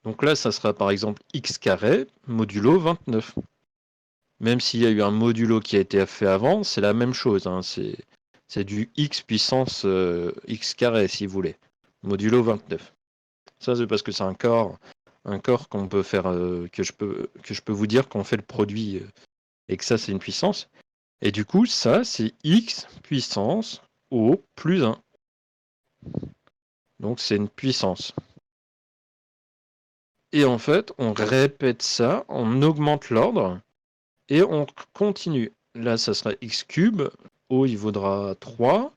Donc là, ça sera par exemple x carré modulo 29. Même s'il y a eu un modulo qui a été fait avant, c'est la même chose. C'est du x puissance x carré, si vous voulez. Modulo 29. Ça, c'est parce que c'est un corps qu'on peut faire, que je peux vous dire qu'on fait le produit et que ça, c'est une puissance. Et du coup, ça, c'est x puissance O plus 1. Donc, c'est une puissance. Et en fait, on répète ça, on augmente l'ordre, et on continue. Là, ça sera x cube, O, il vaudra 3,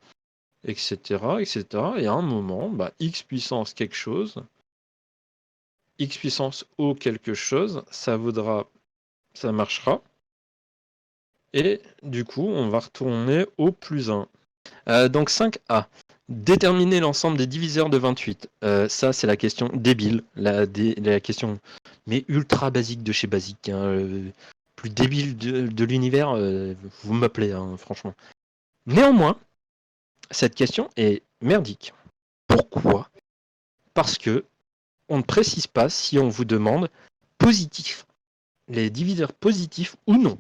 etc., etc. Et à un moment, x puissance quelque chose, x puissance O quelque chose, ça marchera. Et du coup, on va retourner au plus 1. Donc 5A. Déterminer l'ensemble des diviseurs de 28. Ça, c'est la question débile. La question, mais ultra basique de chez basique. Plus débile de l'univers, vous m'appelez, franchement. Néanmoins, cette question est merdique. Pourquoi? Parce que on ne précise pas si on vous demande positif, les diviseurs positifs ou non.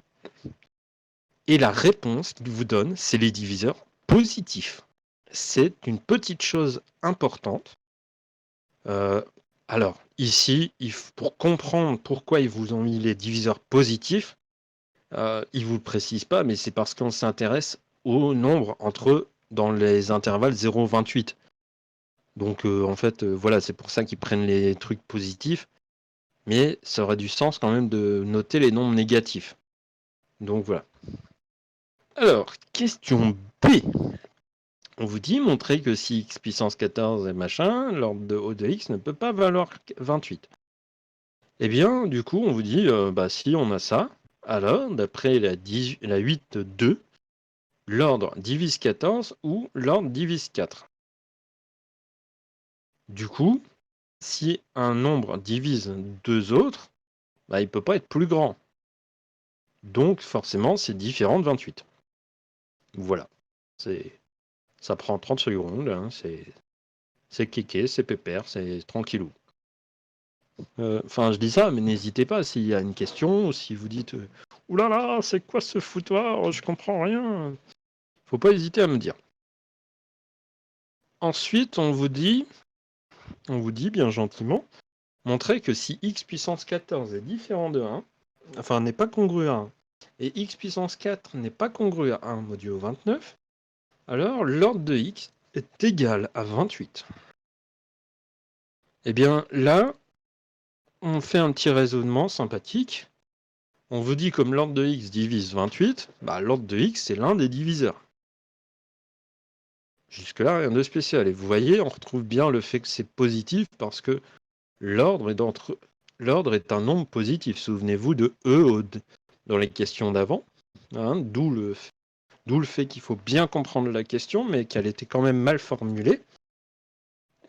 Et la réponse qu'il vous donne, c'est les diviseurs positifs. C'est une petite chose importante. Alors, ici, pour comprendre pourquoi ils vous ont mis les diviseurs positifs, ils ne vous le précisent pas, mais c'est parce qu'on s'intéresse au nombre dans les intervalles 0,28. Donc, en fait, voilà, c'est pour ça qu'ils prennent les trucs positifs. Mais ça aurait du sens quand même de noter les nombres négatifs. Donc, voilà. Alors, question B. On vous dit, montrer que si x puissance 14 et machin, l'ordre de O de x ne peut pas valoir 28. Eh bien, du coup, on vous dit, si on a ça, alors, d'après la 8.2, l'ordre divise 14 ou l'ordre divise 4. Du coup, si un nombre divise deux autres, il ne peut pas être plus grand. Donc, forcément, c'est différent de 28. Voilà. Ça prend 30 secondes, c'est kéké, c'est pépère, c'est tranquillou. Enfin, je dis ça, mais n'hésitez pas s'il y a une question, ou si vous dites « Oulala, c'est quoi ce foutoir? Je comprends rien !» Faut pas hésiter à me dire. Ensuite, on vous dit bien gentiment, montrer que si x puissance 14 est différent de 1, enfin n'est pas congruent à 1, et x puissance 4 n'est pas congru à 1 modulo 29, alors l'ordre de x est égal à 28. Eh bien là, on fait un petit raisonnement sympathique. On vous dit comme l'ordre de x divise 28, bah, l'ordre de x c'est l'un des diviseurs. Jusque-là, rien de spécial. Et vous voyez, on retrouve bien le fait que c'est positif parce que l'ordre est un nombre positif. Souvenez-vous de E dans les questions d'avant, hein, d'où le fait qu'il faut bien comprendre la question, mais qu'elle était quand même mal formulée.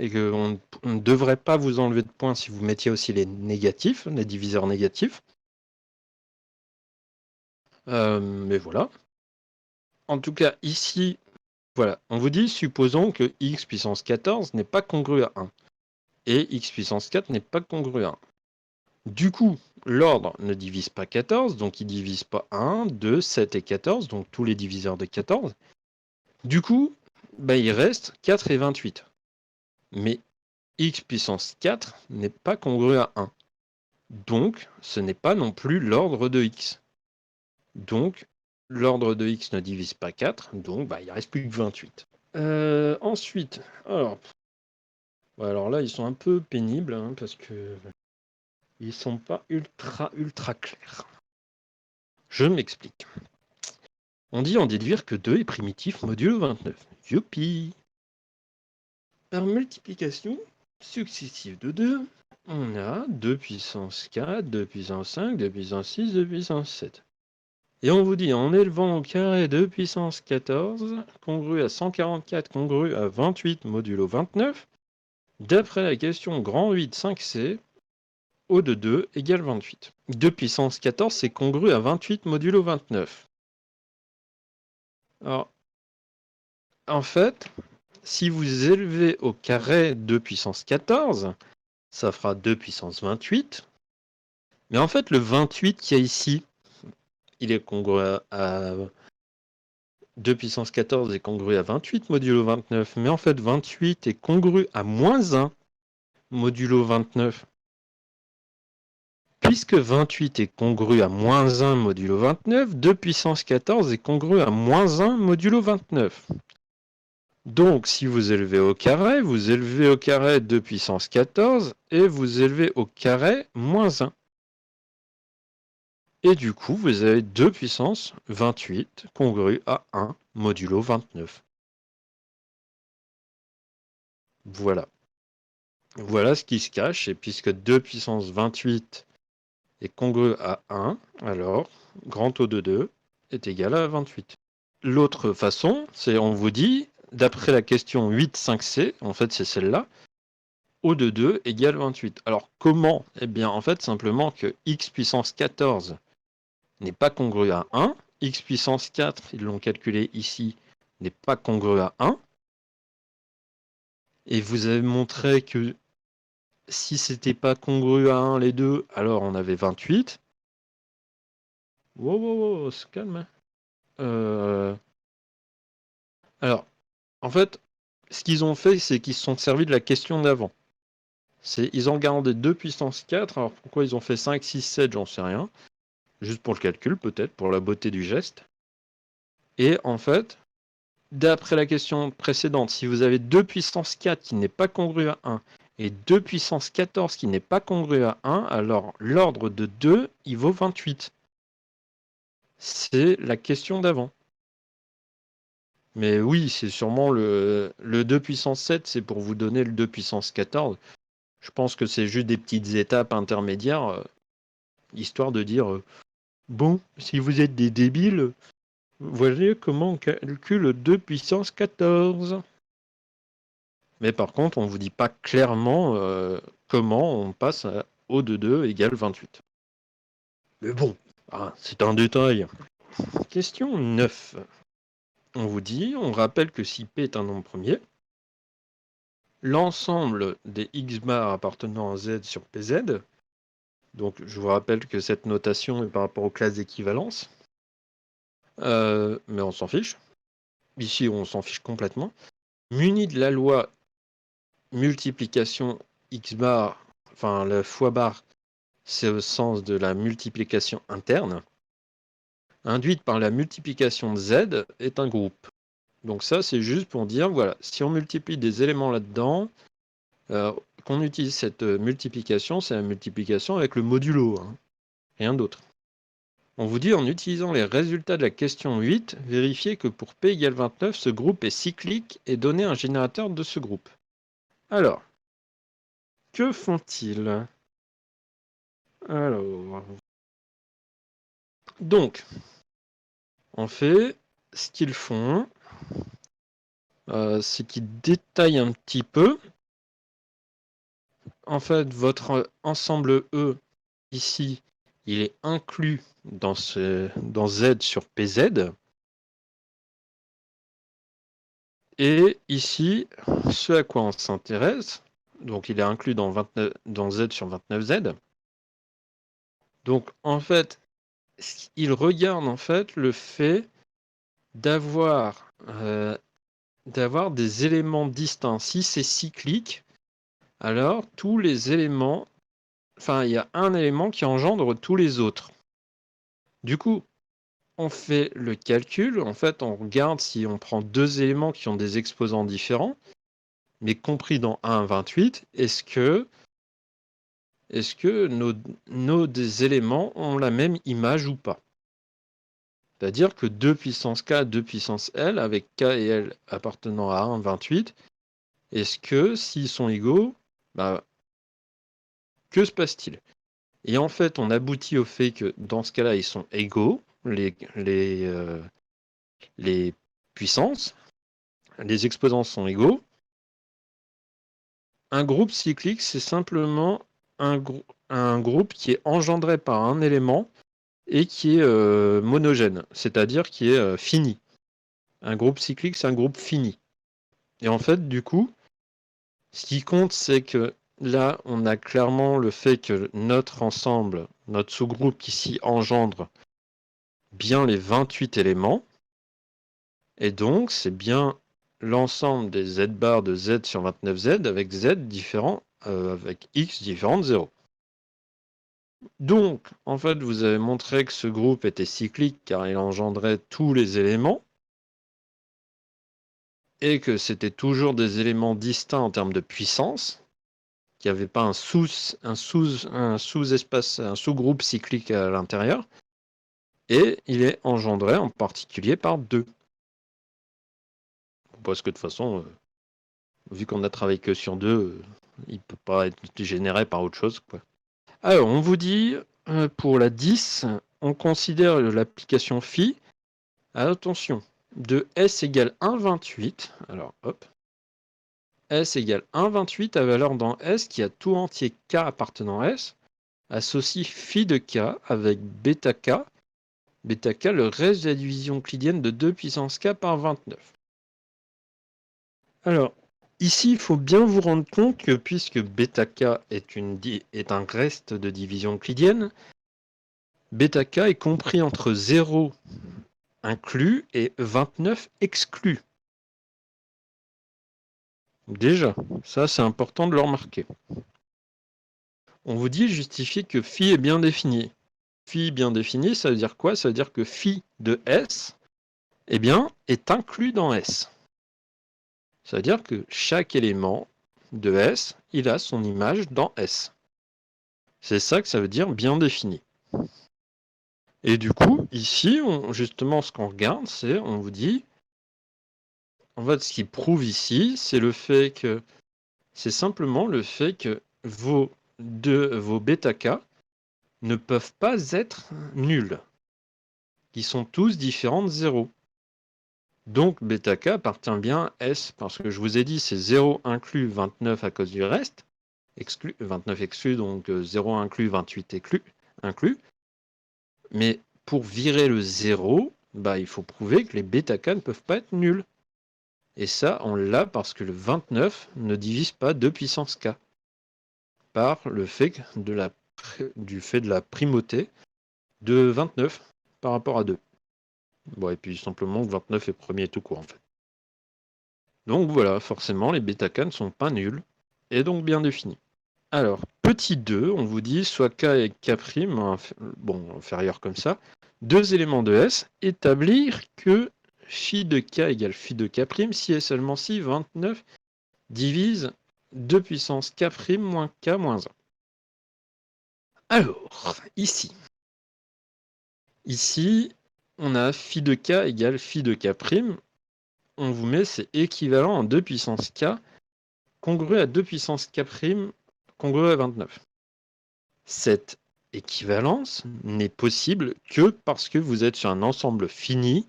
Et qu'on ne devrait pas vous enlever de points si vous mettiez aussi les négatifs, les diviseurs négatifs. Mais voilà. En tout cas, ici, voilà, on vous dit, supposons que x puissance 14 n'est pas congru à 1, et x puissance 4 n'est pas congru à 1. Du coup, l'ordre ne divise pas 14, donc il ne divise pas 1, 2, 7 et 14, donc tous les diviseurs de 14. Du coup, bah, il reste 4 et 28. Mais x puissance 4 n'est pas congru à 1. Donc, ce n'est pas non plus l'ordre de x. Donc, l'ordre de x ne divise pas 4, donc bah, il ne reste plus que 28. Ensuite, alors là, ils sont un peu pénibles, hein, parce que ils sont pas ultra clairs. Je m'explique. On dit en déduire que 2 est primitif modulo 29. Youpi! Par multiplication successive de 2, on a 2 puissance 4, 2 puissance 5, 2 puissance 6, 2 puissance 7. Et on vous dit en élevant au carré 2 puissance 14, congru à 144, congru à 28 modulo 29, d'après la question grand 8 5c, O de 2 égale 28. 2 puissance 14, c'est congru à 28 modulo 29. Alors, en fait, si vous élevez au carré 2 puissance 14, ça fera 2 puissance 28. Mais en fait, le 28 qu'il y a ici, il est congru à 2 puissance 14 est congru à 28 modulo 29. Mais en fait, 28 est congru à moins 1 modulo 29. Puisque 28 est congru à moins 1 modulo 29, 2 puissance 14 est congru à moins 1 modulo 29. Donc, si vous élevez au carré 2 puissance 14 et vous élevez au carré moins 1. Et du coup, vous avez 2 puissance 28 congru à 1 modulo 29. Voilà. Voilà ce qui se cache. Et puisque 2 puissance 28 est congru à 1, alors grand O de 2 est égal à 28. L'autre façon, c'est on vous dit, d'après la question 8.5c, en fait c'est celle-là, O de 2 égale 28. Alors comment? Eh bien en fait simplement que x puissance 14 n'est pas congru à 1, x puissance 4, ils l'ont calculé ici, n'est pas congru à 1, et vous avez montré que si c'était pas congru à 1 les deux, alors on avait 28. Wow, on se calme. Alors, en fait, ce qu'ils ont fait, c'est qu'ils se sont servis de la question d'avant. Ils ont gardé 2 puissance 4, alors pourquoi ils ont fait 5, 6, 7, j'en sais rien. Juste pour le calcul, peut-être, pour la beauté du geste. Et en fait, d'après la question précédente, si vous avez 2 puissance 4 qui n'est pas congru à 1 et 2 puissance 14 qui n'est pas congru à 1, alors l'ordre de 2, il vaut 28. C'est la question d'avant. Mais oui, c'est sûrement le 2 puissance 7, c'est pour vous donner le 2 puissance 14. Je pense que c'est juste des petites étapes intermédiaires, histoire de dire bon, si vous êtes des débiles, voyez comment on calcule 2 puissance 14. Mais par contre, on ne vous dit pas clairement comment on passe à O de 2 égale 28. Mais bon, c'est un détail. Question 9. On vous dit, on rappelle que si P est un nombre premier, l'ensemble des x bar appartenant à Z sur PZ, donc je vous rappelle que cette notation est par rapport aux classes d'équivalence, mais on s'en fiche. Ici, on s'en fiche complètement. Muni de la loi multiplication x bar, enfin la fois bar, c'est au sens de la multiplication interne. induite par la multiplication de Z est un groupe. Donc ça, c'est juste pour dire, voilà, si on multiplie des éléments là-dedans, qu'on utilise cette multiplication, c'est la multiplication avec le modulo, hein, rien d'autre. On vous dit, en utilisant les résultats de la question 8, vérifiez que pour P égale 29, ce groupe est cyclique et donnez un générateur de ce groupe. Alors, que font-ils? Alors, donc, en fait, ce qu'ils font, c'est qu'ils détaillent un petit peu. En fait, votre ensemble E, ici, il est inclus dans Z sur PZ. Et ici, ce à quoi on s'intéresse, donc il est inclus dans Z sur 29Z. Donc en fait, il regarde en fait le fait d'avoir des éléments distincts. Si c'est cyclique, alors tous les éléments, enfin il y a un élément qui engendre tous les autres. Du coup, on fait le calcul, en fait on regarde si on prend deux éléments qui ont des exposants différents, mais compris dans 1,28, est-ce que nos des éléments ont la même image ou pas? C'est-à-dire que 2 puissance K, 2 puissance L, avec K et L appartenant à 1,28, est-ce que s'ils sont égaux, bah, que se passe-t-il? Et en fait, on aboutit au fait que dans ce cas-là, ils sont égaux, les puissances, les exposants sont égaux. Un groupe cyclique, c'est simplement un groupe qui est engendré par un élément et qui est monogène, c'est-à-dire qui est fini. Un groupe cyclique, c'est un groupe fini. Et en fait, du coup, ce qui compte, c'est que là, on a clairement le fait que notre ensemble, notre sous-groupe ici engendre bien les 28 éléments. Et donc, c'est bien l'ensemble des z bar de Z sur 29Z avec Z différent, avec X différent de 0. Donc, en fait, vous avez montré que ce groupe était cyclique car il engendrait tous les éléments et que c'était toujours des éléments distincts en termes de puissance, qu'il n'y avait pas un sous-espace, un sous-groupe cyclique à l'intérieur, et il est engendré en particulier par 2. Parce que de toute façon, vu qu'on a travaillé que sur 2, il ne peut pas être généré par autre chose, quoi. Alors, on vous dit, pour la 10, on considère l'application phi. Attention, de S égale 1,28. Alors, hop. S égale 1,28 à valeur dans S qui a tout entier K appartenant à S. Associe phi de K avec bêta K. Bêta K, le reste de la division euclidienne de 2 puissance K par 29. Alors, ici, il faut bien vous rendre compte que puisque bêta K est un reste de division euclidienne, bêta K est compris entre 0 inclus et 29 exclus. Déjà, ça c'est important de le remarquer. On vous dit justifier que phi est bien défini. Phi bien défini, ça veut dire quoi? Ça veut dire que phi de S, eh bien, est inclus dans S. Ça veut dire que chaque élément de S, il a son image dans S. C'est ça que ça veut dire bien défini. Et du coup, ici, justement, ce qu'on regarde, c'est, on vous dit, en fait, ce qui prouve ici, c'est le fait que, c'est simplement le fait que vos bêta K ne peuvent pas être nuls. Ils sont tous différents de 0. Donc, bêta K appartient bien à S, parce que je vous ai dit, c'est 0 inclus 29 à cause du reste, 29 exclus, donc 0 inclus, 28 inclus. Mais pour virer le 0, bah, il faut prouver que les bêta K ne peuvent pas être nuls. Et ça, on l'a parce que le 29 ne divise pas 2 puissance K. Par le fait du fait de la primauté de 29 par rapport à 2. Bon, et puis simplement 29 est premier tout court en fait. Donc voilà, forcément les bêta K ne sont pas nuls, et donc bien définis. Alors, petit 2, on vous dit soit K et K', bon, inférieur comme ça, deux éléments de S, établir que phi de K égale phi de K' si et seulement si 29 divise 2 puissance K' moins K moins 1. Alors, ici, on a phi de K égale phi de K'. On vous met, c'est équivalent à 2 puissance K, congru à 2 puissance K', congru à 29. Cette équivalence n'est possible que parce que vous êtes sur un ensemble fini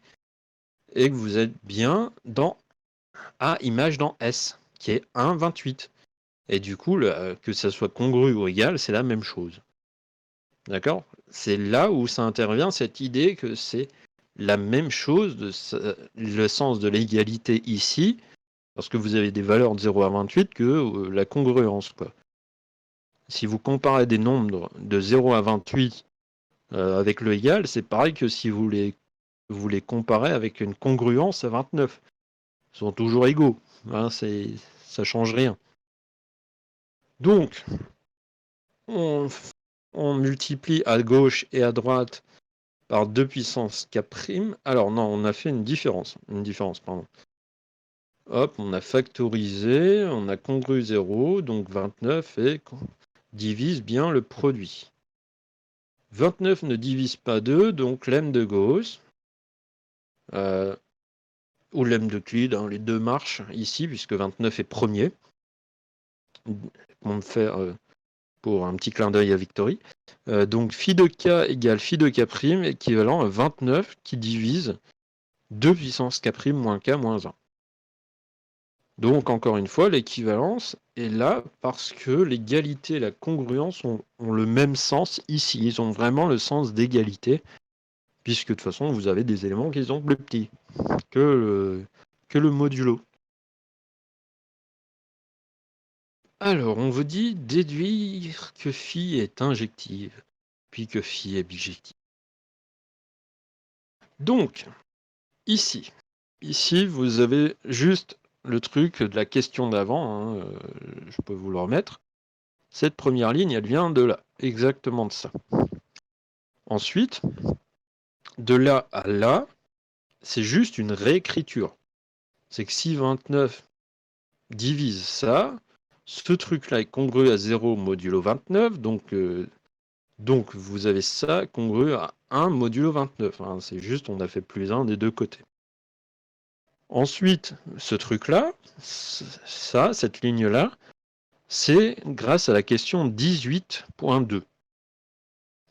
et que vous êtes bien dans A image dans S, qui est 1,28. Et du coup, que ça soit congru ou égal, c'est la même chose. D'accord? C'est là où ça intervient, cette idée que c'est la même chose, le sens de l'égalité ici, parce que vous avez des valeurs de 0 à 28 que la congruence, quoi. Si vous comparez des nombres de 0 à 28 avec le égal, c'est pareil que si vous les comparez avec une congruence à 29. Ils sont toujours égaux, hein, ça change rien. Donc, on multiplie à gauche et à droite par 2 puissance K'. Alors non, on a fait une différence, pardon. Hop, on a factorisé, on a congru 0, donc 29 et divise bien le produit. 29 ne divise pas 2, donc lemme de Gauss, ou lemme d'Euclide, hein, les deux marchent ici, puisque 29 est premier. On me fait pour un petit clin d'œil à Victory. Donc phi de K égale phi de K', équivalent à 29 qui divise 2 puissance K' moins K moins 1. Donc encore une fois, l'équivalence est là parce que l'égalité et la congruence ont le même sens ici. Ils ont vraiment le sens d'égalité, puisque de toute façon, vous avez des éléments qui sont plus petits que le modulo. Alors, on vous dit déduire que phi est injective, puis que phi est bijective. Donc, ici, vous avez juste le truc de la question d'avant, hein, je peux vous le remettre. Cette première ligne, elle vient de là, exactement de ça. Ensuite, de là à là, c'est juste une réécriture. C'est que si 29 divise ça, ce truc-là est congru à 0 modulo 29, donc vous avez ça congru à 1 modulo 29. Hein, c'est juste, on a fait plus 1 des deux côtés. Ensuite, ce truc-là, cette ligne-là, c'est grâce à la question 18.2,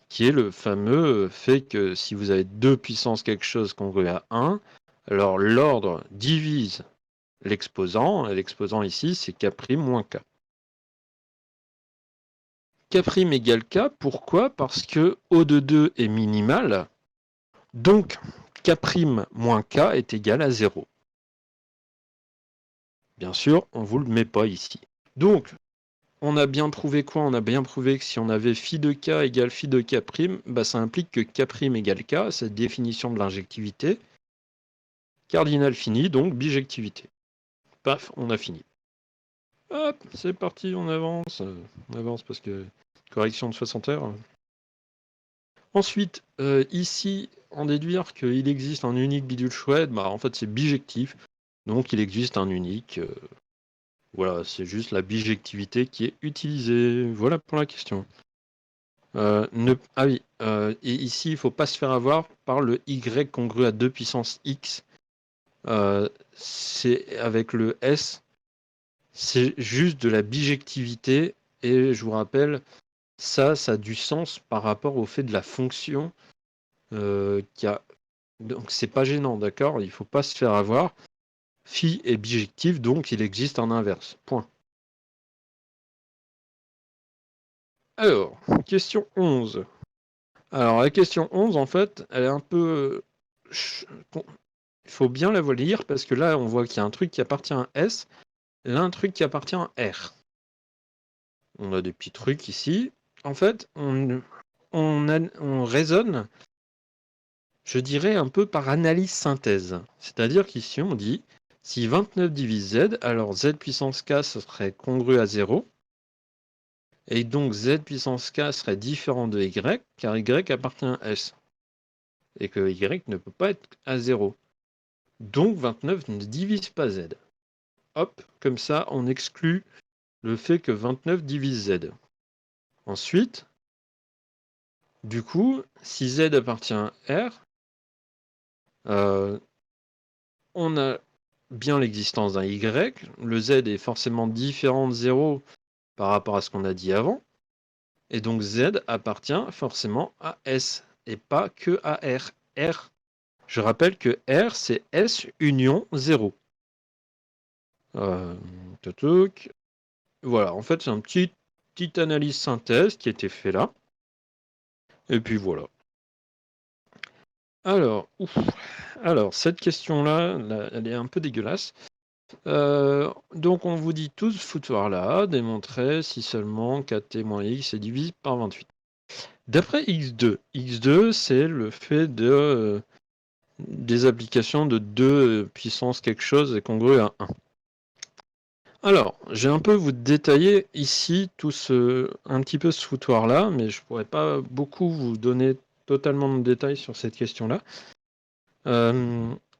qui est le fameux fait que si vous avez 2 puissance quelque chose congru à 1, alors l'ordre divise l'exposant, et l'exposant ici, c'est K' moins K. K' égale K, pourquoi? Parce que O de 2 est minimal, donc K' moins K est égal à 0. Bien sûr, on ne vous le met pas ici. Donc, on a bien prouvé quoi? On a bien prouvé que si on avait phi de K égale phi de K', bah ça implique que K' égale K, cette définition de l'injectivité. Cardinal fini, donc bijectivité. Paf, on a fini. Hop, c'est parti, on avance. On avance parce que correction de 60 heures. Ensuite, ici, en déduire qu'il existe un unique bidule chouette, bah en fait c'est bijectif. Donc il existe un unique. Voilà, c'est juste la bijectivité qui est utilisée. Voilà pour la question. Ah oui, et ici, il ne faut pas se faire avoir par le y congru à 2 puissance x. C'est avec le s, c'est juste de la bijectivité. Et je vous rappelle, ça a du sens par rapport au fait de la fonction qui a. Donc c'est pas gênant, d'accord? Il ne faut pas se faire avoir. Phi est bijectif, donc il existe un inverse. Point. Alors, question 11. Alors, la question 11, en fait, elle est un peu. Il faut bien la lire parce que là, on voit qu'il y a un truc qui appartient à S, là, un truc qui appartient à R. On a des petits trucs ici. En fait, on raisonne, je dirais, un peu par analyse synthèse. C'est-à-dire qu'ici, on dit si 29 divise Z, alors Z puissance K, ce serait congru à 0. Et donc z puissance k serait différent de y, car y appartient à S. Et que y ne peut pas être à 0. Donc 29 ne divise pas z. Hop, comme ça, on exclut le fait que 29 divise z. Ensuite, du coup, si z appartient à R, on a bien l'existence d'un y. Le z est forcément différent de 0 par rapport à ce qu'on a dit avant. Et donc z appartient forcément à S et pas que à R. Je rappelle que R, c'est S union 0. Voilà, en fait, c'est un petite analyse synthèse qui a été fait là. Et puis voilà. Alors, cette question-là, elle est un peu dégueulasse. Donc, on vous dit tout ce foutoir-là, démontrer si seulement 4t moins x est divisible par 28. D'après x2, c'est le fait des applications de 2 puissance quelque chose est congru à 1. Alors, j'ai un peu vous détailler ici un petit peu ce foutoir-là, mais je pourrais pas beaucoup vous donner totalement de détails sur cette question-là.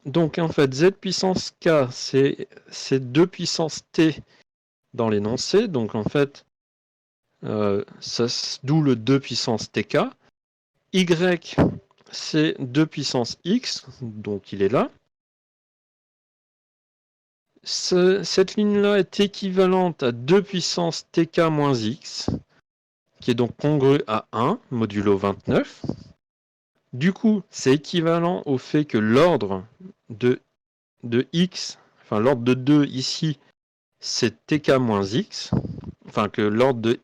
Donc en fait, z puissance k, c'est 2 puissance t dans l'énoncé, donc en fait, d'où le 2 puissance tk. Y, c'est 2 puissance x, donc il est là. Cette ligne-là est équivalente à 2 puissance tk moins x, qui est donc congru à 1, modulo 29. Du coup, c'est équivalent au fait que l'ordre de x, enfin l'ordre de 2 ici, c'est tk moins x, enfin que l'ordre de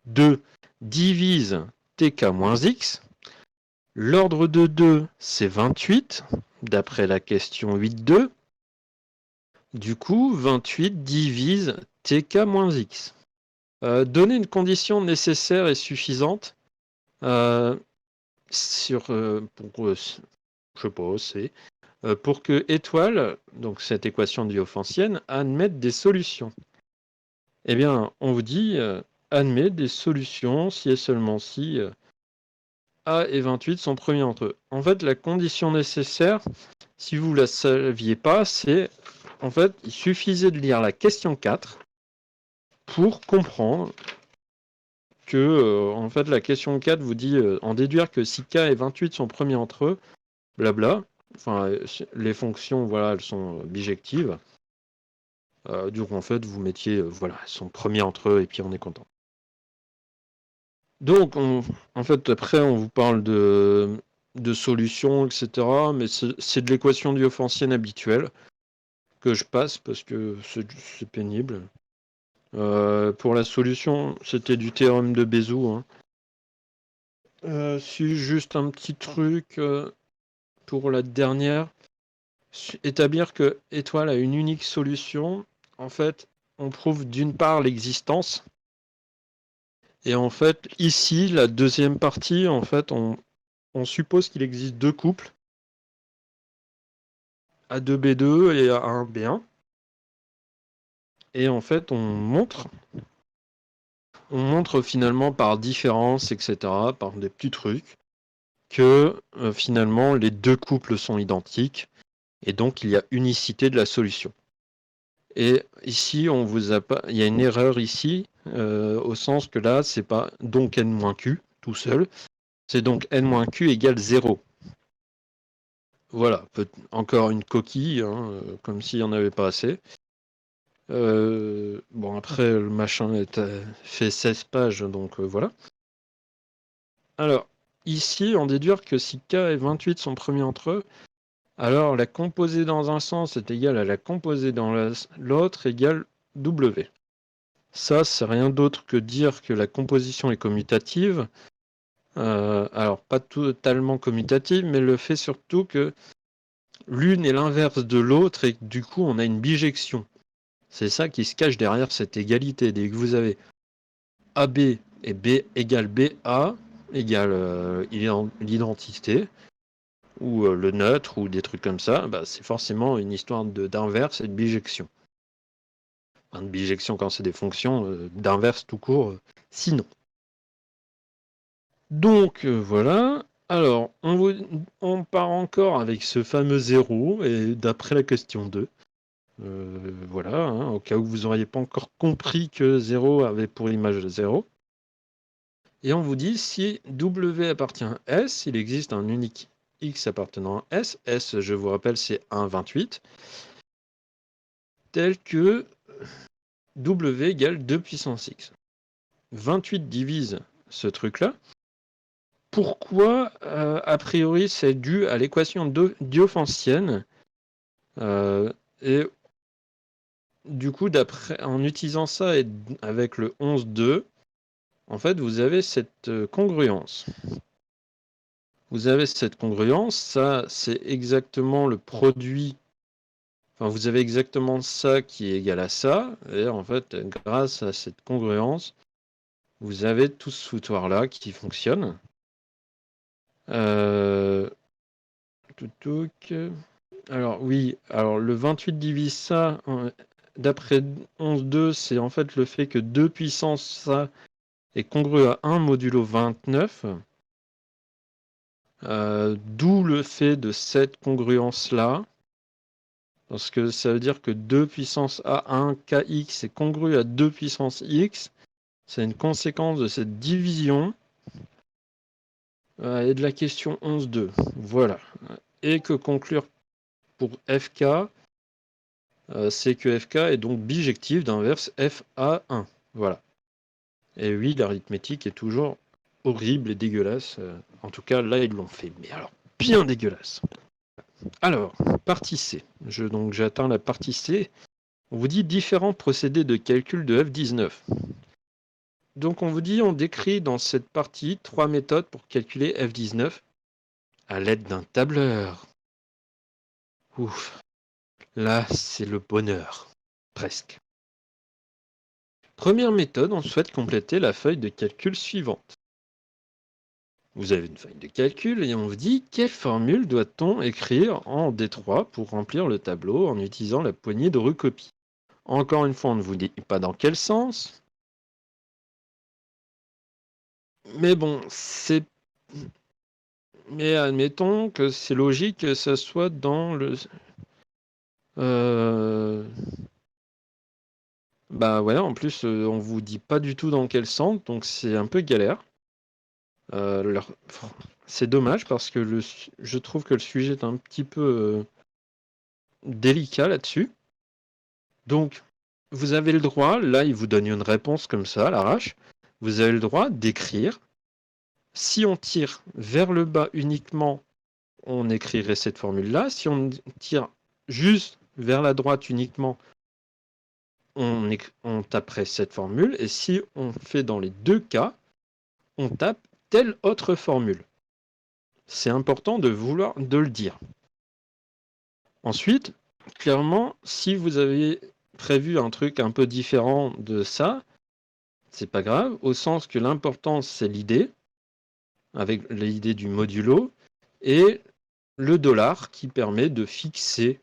2 divise tk moins x. L'ordre de 2, c'est 28, d'après la question 8.2. Du coup, 28 divise tk moins x. Donner une condition nécessaire et suffisante pour que étoile, donc cette équation diophantienne, admette des solutions. Eh bien, on vous dit admet des solutions si et seulement si A et 28 sont premiers entre eux. En fait, la condition nécessaire, si vous ne la saviez pas, c'est en fait, il suffisait de lire la question 4 pour comprendre que en fait, la question 4 vous dit en déduire que si K et 28 sont premiers entre eux, blabla. Enfin, les fonctions, voilà, elles sont bijectives. Donc en fait, vous mettiez, voilà, elles sont premiers entre eux et puis on est content. Donc, en fait, après, on vous parle de solutions, etc. Mais c'est de l'équation diophantienne habituelle que je passe parce que c'est pénible. Pour la solution, c'était du théorème de Bézout. Si juste un petit truc pour la dernière. Établir que étoile a une unique solution, en fait, on prouve d'une part l'existence. Et en fait, ici, la deuxième partie, en fait, on suppose qu'il existe deux couples, A2B2 et A1B1. Et en fait, on montre finalement par différence, etc., par des petits trucs, que finalement, les deux couples sont identiques. Et donc, il y a unicité de la solution. Et ici, il y a une erreur ici, au sens que là, c'est pas donc n-q tout seul, c'est donc n-q égale 0. Voilà, encore une coquille, comme s'il n'y en avait pas assez. Bon, après, le machin fait 16 pages, donc voilà. Alors, ici, on déduire que si k et 28 sont premiers entre eux, alors la composée dans un sens est égale à la composée dans l'autre égale W. Ça, c'est rien d'autre que dire que la composition est commutative. Alors, pas totalement commutative, mais le fait surtout que l'une est l'inverse de l'autre et que du coup, on a une bijection. C'est ça qui se cache derrière cette égalité. Dès que vous avez AB et B égale BA égale l'identité, ou le neutre, ou des trucs comme ça, bah, c'est forcément une histoire d'inverse et de bijection. Enfin, de bijection quand c'est des fonctions, d'inverse tout court, sinon. Donc voilà. Alors, on part encore avec ce fameux 0, et d'après la question 2. Voilà, hein, au cas où vous n'auriez pas encore compris que 0 avait pour image 0. Et on vous dit, si W appartient à S, il existe un unique X appartenant à S. S, je vous rappelle, c'est 1,28. Tel que W égale 2 puissance X. 28 divise ce truc-là. Pourquoi, a priori, c'est dû à l'équation diophantienne et du coup, en utilisant ça et avec le 11,2, en fait, vous avez cette congruence. Vous avez cette congruence, ça, c'est exactement le produit. Enfin, vous avez exactement ça qui est égal à ça, et en fait, grâce à cette congruence, vous avez tout ce foutoir-là qui fonctionne. Alors oui, alors le 28 divise ça, d'après 11,2, c'est en fait le fait que 2 puissance ça est congru à 1 modulo 29. D'où le fait de cette congruence-là. Parce que ça veut dire que 2 puissance A1 kx est congru à 2 puissance x. C'est une conséquence de cette division et de la question 11,2. Voilà. Et que conclure pour FK, c'est que FK est donc bijectif d'inverse FA1. Voilà. Et oui, l'arithmétique est toujours horrible et dégueulasse. En tout cas, là, ils l'ont fait. Mais alors, bien dégueulasse. Alors, partie C. Donc, j'atteins la partie C. On vous dit différents procédés de calcul de F19. Donc, on vous dit, on décrit dans cette partie 3 méthodes pour calculer F19 à l'aide d'un tableur. Ouf. Là, c'est le bonheur. Presque. Première méthode, on souhaite compléter la feuille de calcul suivante. Vous avez une feuille de calcul et on vous dit quelle formule doit-on écrire en D3 pour remplir le tableau en utilisant la poignée de recopie. Encore une fois, on ne vous dit pas dans quel sens. Mais bon, mais admettons que c'est logique que ça soit dans le... Bah ouais, en plus, on vous dit pas du tout dans quel sens, donc c'est un peu galère. C'est dommage parce que je trouve que le sujet est un petit peu délicat là-dessus. Donc, vous avez le droit, là, il vous donne une réponse comme ça, à l'arrache. Vous avez le droit d'écrire. Si on tire vers le bas uniquement, on écrirait cette formule-là. Si on tire juste vers la droite uniquement, on taperait cette formule. Et si on fait dans les deux cas, on tape telle autre formule. C'est important de le dire. Ensuite, clairement, si vous avez prévu un truc un peu différent de ça, c'est pas grave, au sens que l'important c'est l'idée, avec l'idée du modulo, et le dollar qui permet de fixer.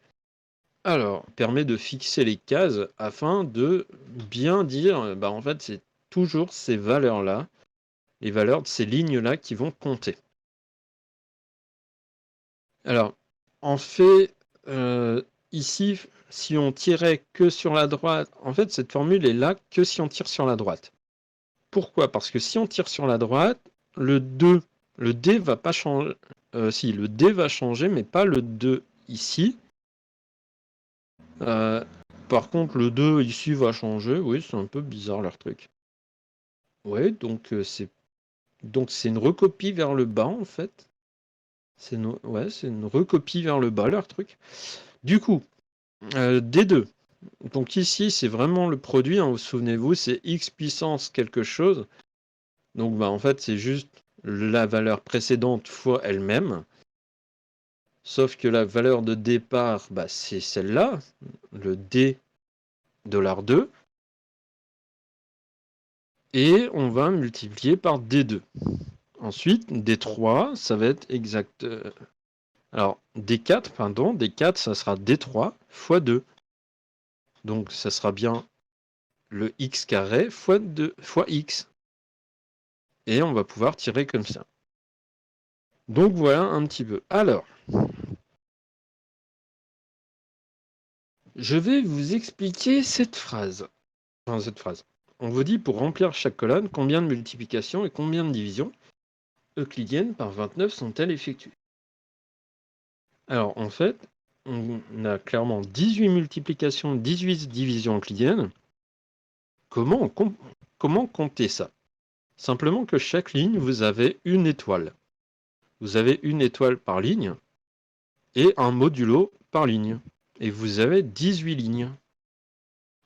Alors, permet de fixer les cases afin de bien dire, en fait, c'est toujours ces valeurs-là, les valeurs de ces lignes-là qui vont compter. Alors, en fait, ici, si on tirait que sur la droite, en fait, cette formule est là que si on tire sur la droite. Pourquoi? Parce que si on tire sur la droite, le D va pas changer. Si, le D va changer, mais pas le 2 ici. Par contre, le 2 ici va changer. Oui, c'est un peu bizarre leur truc. Ouais, donc c'est une recopie vers le bas, en fait. C'est une recopie vers le bas, leur truc. Du coup, D2. Donc ici, c'est vraiment le produit, hein, vous souvenez-vous, c'est x puissance quelque chose. Donc en fait, c'est juste la valeur précédente fois elle-même. Sauf que la valeur de départ, c'est celle-là, le D $2. Et on va multiplier par D2. Ensuite, D3, ça va être exact. Alors, D4, pardon, D4, ça sera D3 fois 2. Donc, ça sera bien le x carré fois x. Et on va pouvoir tirer comme ça. Donc voilà un petit peu. Alors, je vais vous expliquer cette phrase. Enfin, cette phrase. On vous dit pour remplir chaque colonne, combien de multiplications et combien de divisions euclidiennes par 29 sont-elles effectuées? Alors, en fait, on a clairement 18 multiplications, 18 divisions euclidiennes. Comment compter ça? Simplement que chaque ligne, vous avez une étoile. Vous avez une étoile par ligne et un modulo par ligne. Et vous avez 18 lignes.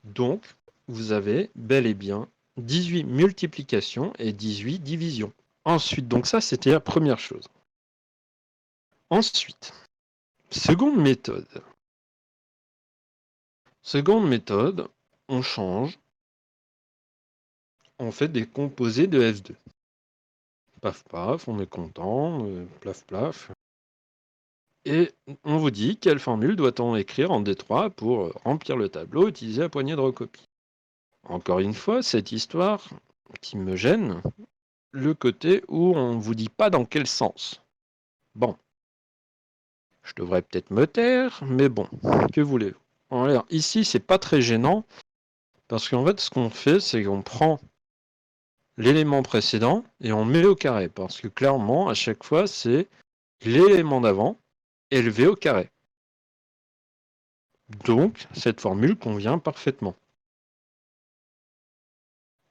Donc, vous avez bel et bien 18 multiplications et 18 divisions. Ensuite, donc ça, c'était la première chose. Ensuite, seconde méthode. Seconde méthode, on change. On fait des composés de F2. Paf, paf, on est content, plaf, plaf. Et on vous dit quelle formule doit-on écrire en D3 pour remplir le tableau, utiliser la poignée de recopie. Encore une fois, cette histoire qui me gêne, le côté où on ne vous dit pas dans quel sens. Bon, je devrais peut-être me taire, mais bon, que voulez-vous? Alors, ici, c'est pas très gênant, parce qu'en fait, ce qu'on fait, c'est qu'on prend l'élément précédent et on met au carré, parce que clairement, à chaque fois, c'est l'élément d'avant élevé au carré. Donc, cette formule convient parfaitement.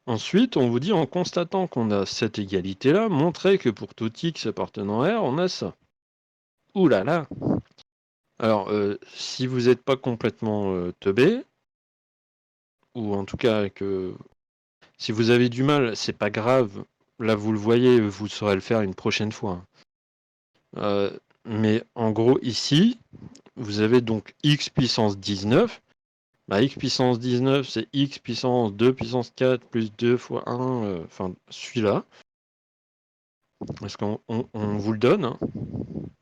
Ensuite, on vous dit, en constatant qu'on a cette égalité-là, montrez que pour tout x appartenant à R, on a ça. Ouh là là! Alors, si vous n'êtes pas complètement teubé, ou en tout cas que si vous avez du mal, c'est pas grave. Là, vous le voyez, vous saurez le faire une prochaine fois. Mais en gros, ici, vous avez donc x puissance 19. Bah, x puissance 19, c'est x puissance 2 puissance 4 plus 2 fois 1, enfin, celui-là. Parce qu'on vous le donne. Hein.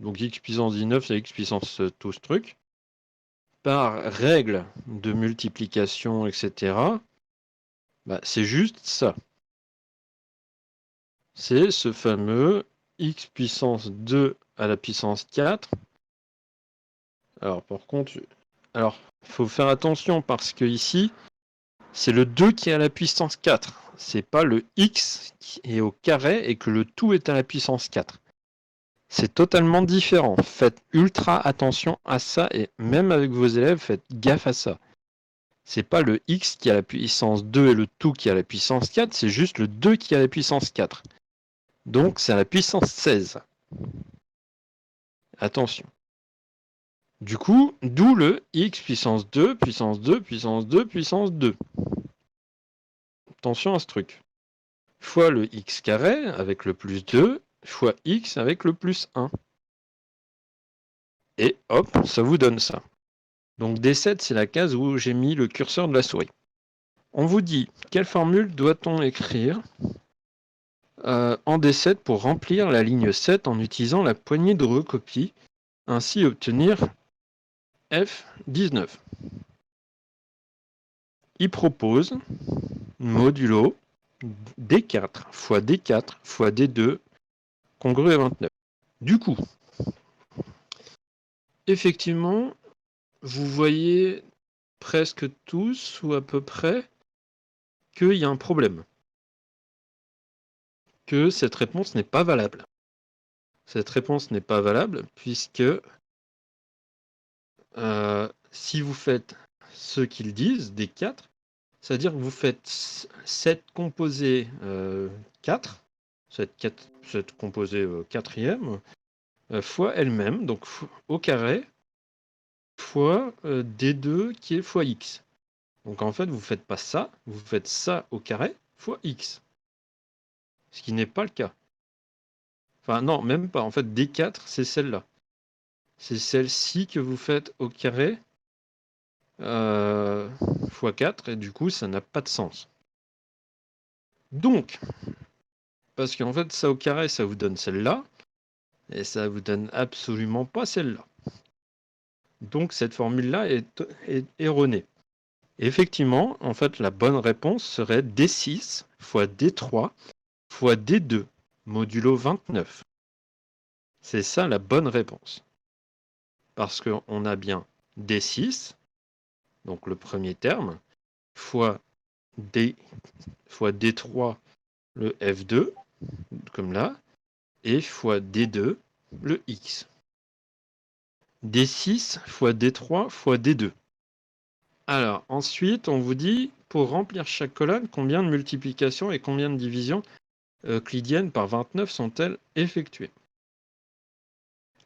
Donc x puissance 19, c'est x puissance tout ce truc. Par règle de multiplication, etc., bah, c'est juste ça. C'est ce fameux x puissance 2 à la puissance 4. Alors, par contre, il faut faire attention parce que ici, c'est le 2 qui est à la puissance 4. C'est pas le x qui est au carré et que le tout est à la puissance 4. C'est totalement différent. Faites ultra attention à ça et même avec vos élèves, faites gaffe à ça. C'est pas le x qui a la puissance 2 et le tout qui a la puissance 4, c'est juste le 2 qui a la puissance 4. Donc c'est à la puissance 16. Attention. Du coup, d'où le x puissance 2, puissance 2, puissance 2, puissance 2. Attention à ce truc. Fois le x carré avec le plus 2, fois x avec le plus 1. Et hop, ça vous donne ça. Donc D7, c'est la case où j'ai mis le curseur de la souris. On vous dit, quelle formule doit-on écrire en D7 pour remplir la ligne 7 en utilisant la poignée de recopie, ainsi obtenir F19. Il propose modulo D4 fois D4 fois D2 congru à 29. Du coup, effectivement, vous voyez presque tous ou à peu près qu'il y a un problème. Que cette réponse n'est pas valable. Cette réponse n'est pas valable puisque si vous faites ce qu'ils disent, des 4, c'est-à-dire que vous faites 7 composés 4, cette composée quatrième, fois elle-même, donc au carré, fois D2 qui est fois X. Donc en fait, vous ne faites pas ça, vous faites ça au carré fois X. Ce qui n'est pas le cas. Enfin non, même pas. En fait, D4, c'est celle-là. C'est celle-ci que vous faites au carré fois 4, et du coup, ça n'a pas de sens. Donc, parce qu'en fait, ça au carré, ça vous donne celle-là, et ça vous donne absolument pas celle-là. Donc, cette formule-là est erronée. Effectivement, en fait, la bonne réponse serait D6 fois D3 fois D2, modulo 29. C'est ça la bonne réponse. Parce qu'on a bien D6, donc le premier terme, fois D3, le F2, comme là, et fois D2, le X. D6 fois D3 fois D2. Alors, ensuite, on vous dit, pour remplir chaque colonne, combien de multiplications et combien de divisions euclidiennes par 29 sont-elles effectuées?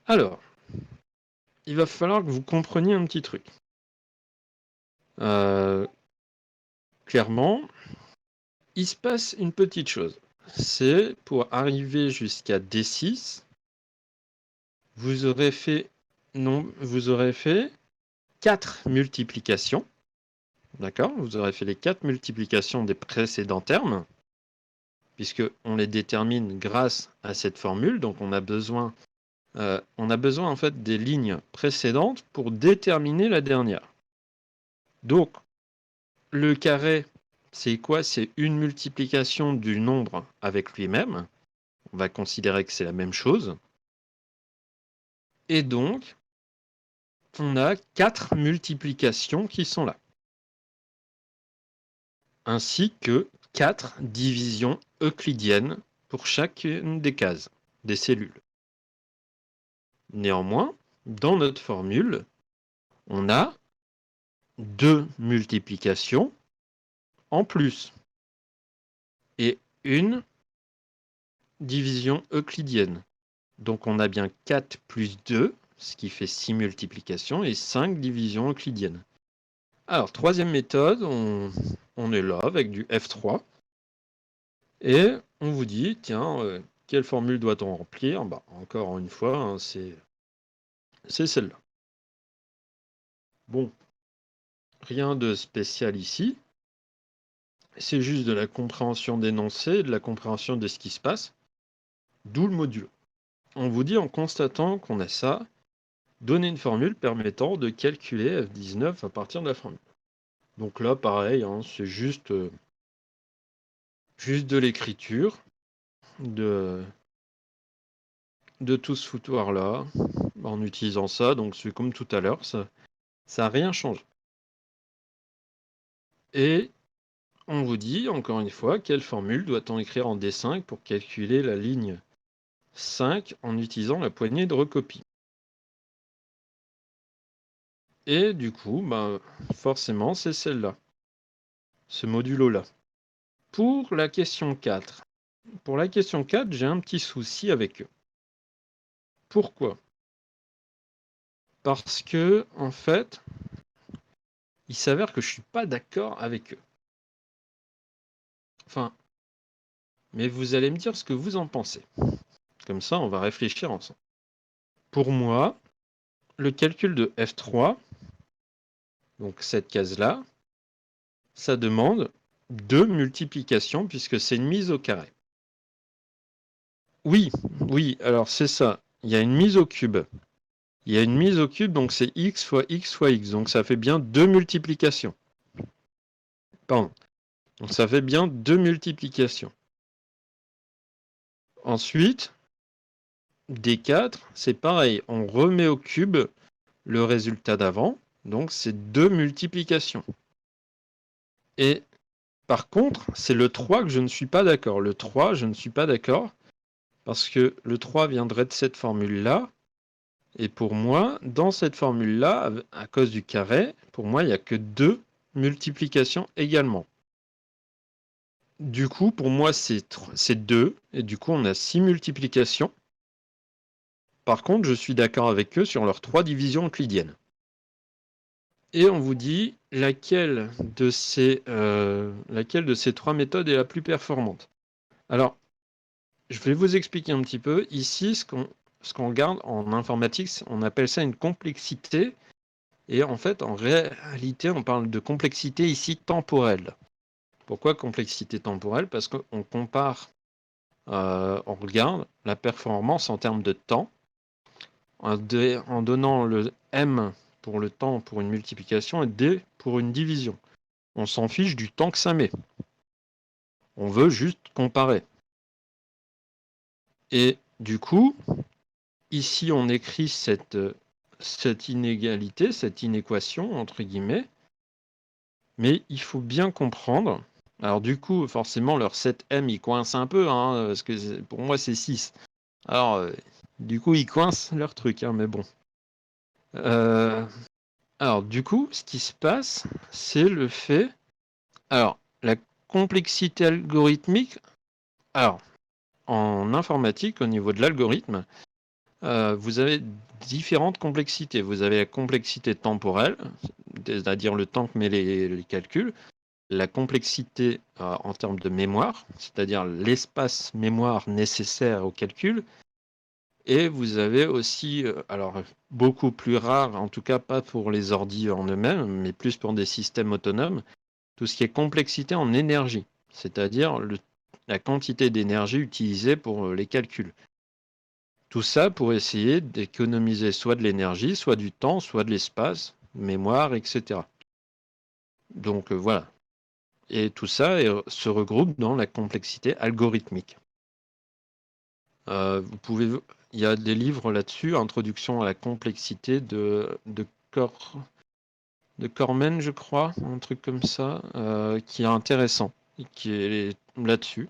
Alors, il va falloir que vous compreniez un petit truc. Clairement, il se passe une petite chose. C'est pour arriver jusqu'à D6, vous aurez fait 4 multiplications. D'accord? Vous aurez fait les 4 multiplications des précédents termes, puisqu'on les détermine grâce à cette formule. Donc on a besoin en fait des lignes précédentes pour déterminer la dernière. Donc le carré, c'est quoi? C'est une multiplication du nombre avec lui-même. On va considérer que c'est la même chose. Et donc, on a 4 multiplications qui sont là. Ainsi que 4 divisions euclidiennes pour chacune des cases, des cellules. Néanmoins, dans notre formule, on a 2 multiplications en plus et une division euclidienne. Donc on a bien 4 plus 2, ce qui fait 6 multiplications et 5 divisions euclidiennes. Alors, troisième méthode, on est là avec du F3. Et on vous dit, tiens, quelle formule doit-on remplir? Bah, encore une fois, hein, c'est celle-là. Bon, rien de spécial ici. C'est juste de la compréhension d'énoncé, de la compréhension de ce qui se passe, d'où le modulo. On vous dit en constatant qu'on a ça, donner une formule permettant de calculer F19 à partir de la formule. Donc là, pareil, hein, c'est juste de l'écriture, de tout ce foutoir-là, en utilisant ça. Donc c'est comme tout à l'heure, ça n'a rien changé. Et on vous dit, encore une fois, quelle formule doit-on écrire en D5 pour calculer la ligne 5 en utilisant la poignée de recopie. Et du coup, forcément, c'est celle-là, ce modulo-là. Pour la question 4, j'ai un petit souci avec eux. Pourquoi? Parce que, en fait, il s'avère que je suis pas d'accord avec eux. Enfin, mais vous allez me dire ce que vous en pensez. Comme ça, on va réfléchir ensemble. Pour moi, le calcul de F3, donc cette case-là, ça demande 2 multiplications puisque c'est une mise au carré. Oui, alors c'est ça. Il y a une mise au cube. Il y a une mise au cube, donc c'est x fois x fois x. Donc ça fait bien 2 multiplications. Pardon. Donc ça fait bien 2 multiplications. Ensuite, D4, c'est pareil. On remet au cube le résultat d'avant. Donc c'est 2 multiplications. Et par contre, c'est le 3 que je ne suis pas d'accord. Le 3, je ne suis pas d'accord parce que le 3 viendrait de cette formule-là. Et pour moi, dans cette formule-là, à cause du carré, pour moi, il n'y a que 2 multiplications également. Du coup, pour moi, c'est 2. Et du coup, on a 6 multiplications. Par contre, je suis d'accord avec eux sur leurs 3 divisions euclidiennes. Et on vous dit laquelle de ces 3 méthodes est la plus performante. Alors, je vais vous expliquer un petit peu. Ici, ce qu'on regarde en informatique, on appelle ça une complexité. Et en fait, en réalité, on parle de complexité ici temporelle. Pourquoi complexité temporelle? Parce qu'on compare, on regarde la performance en termes de temps, en donnant le M pour le temps pour une multiplication et D pour une division. On s'en fiche du temps que ça met. On veut juste comparer. Et du coup, ici, on écrit cette inégalité, cette inéquation, entre guillemets. Mais il faut bien comprendre. Alors du coup, forcément, leur 7M, il coince un peu, hein, parce que pour moi, c'est 6. Alors, du coup, ils coincent leur truc, hein, mais bon. Alors, du coup, ce qui se passe, c'est le fait... Alors, la complexité algorithmique... Alors, en informatique, au niveau de l'algorithme, vous avez différentes complexités. Vous avez la complexité temporelle, c'est-à-dire le temps que met les calculs. La complexité en termes de mémoire, c'est-à-dire l'espace mémoire nécessaire au calcul. Et vous avez aussi, alors beaucoup plus rare, en tout cas pas pour les ordis en eux-mêmes, mais plus pour des systèmes autonomes, tout ce qui est complexité en énergie, c'est-à-dire la quantité d'énergie utilisée pour les calculs. Tout ça pour essayer d'économiser soit de l'énergie, soit du temps, soit de l'espace, mémoire, etc. Donc voilà. Et tout ça se regroupe dans la complexité algorithmique. Il y a des livres là-dessus, Introduction à la complexité de Cormen, je crois, un truc comme ça, qui est intéressant, qui est là-dessus.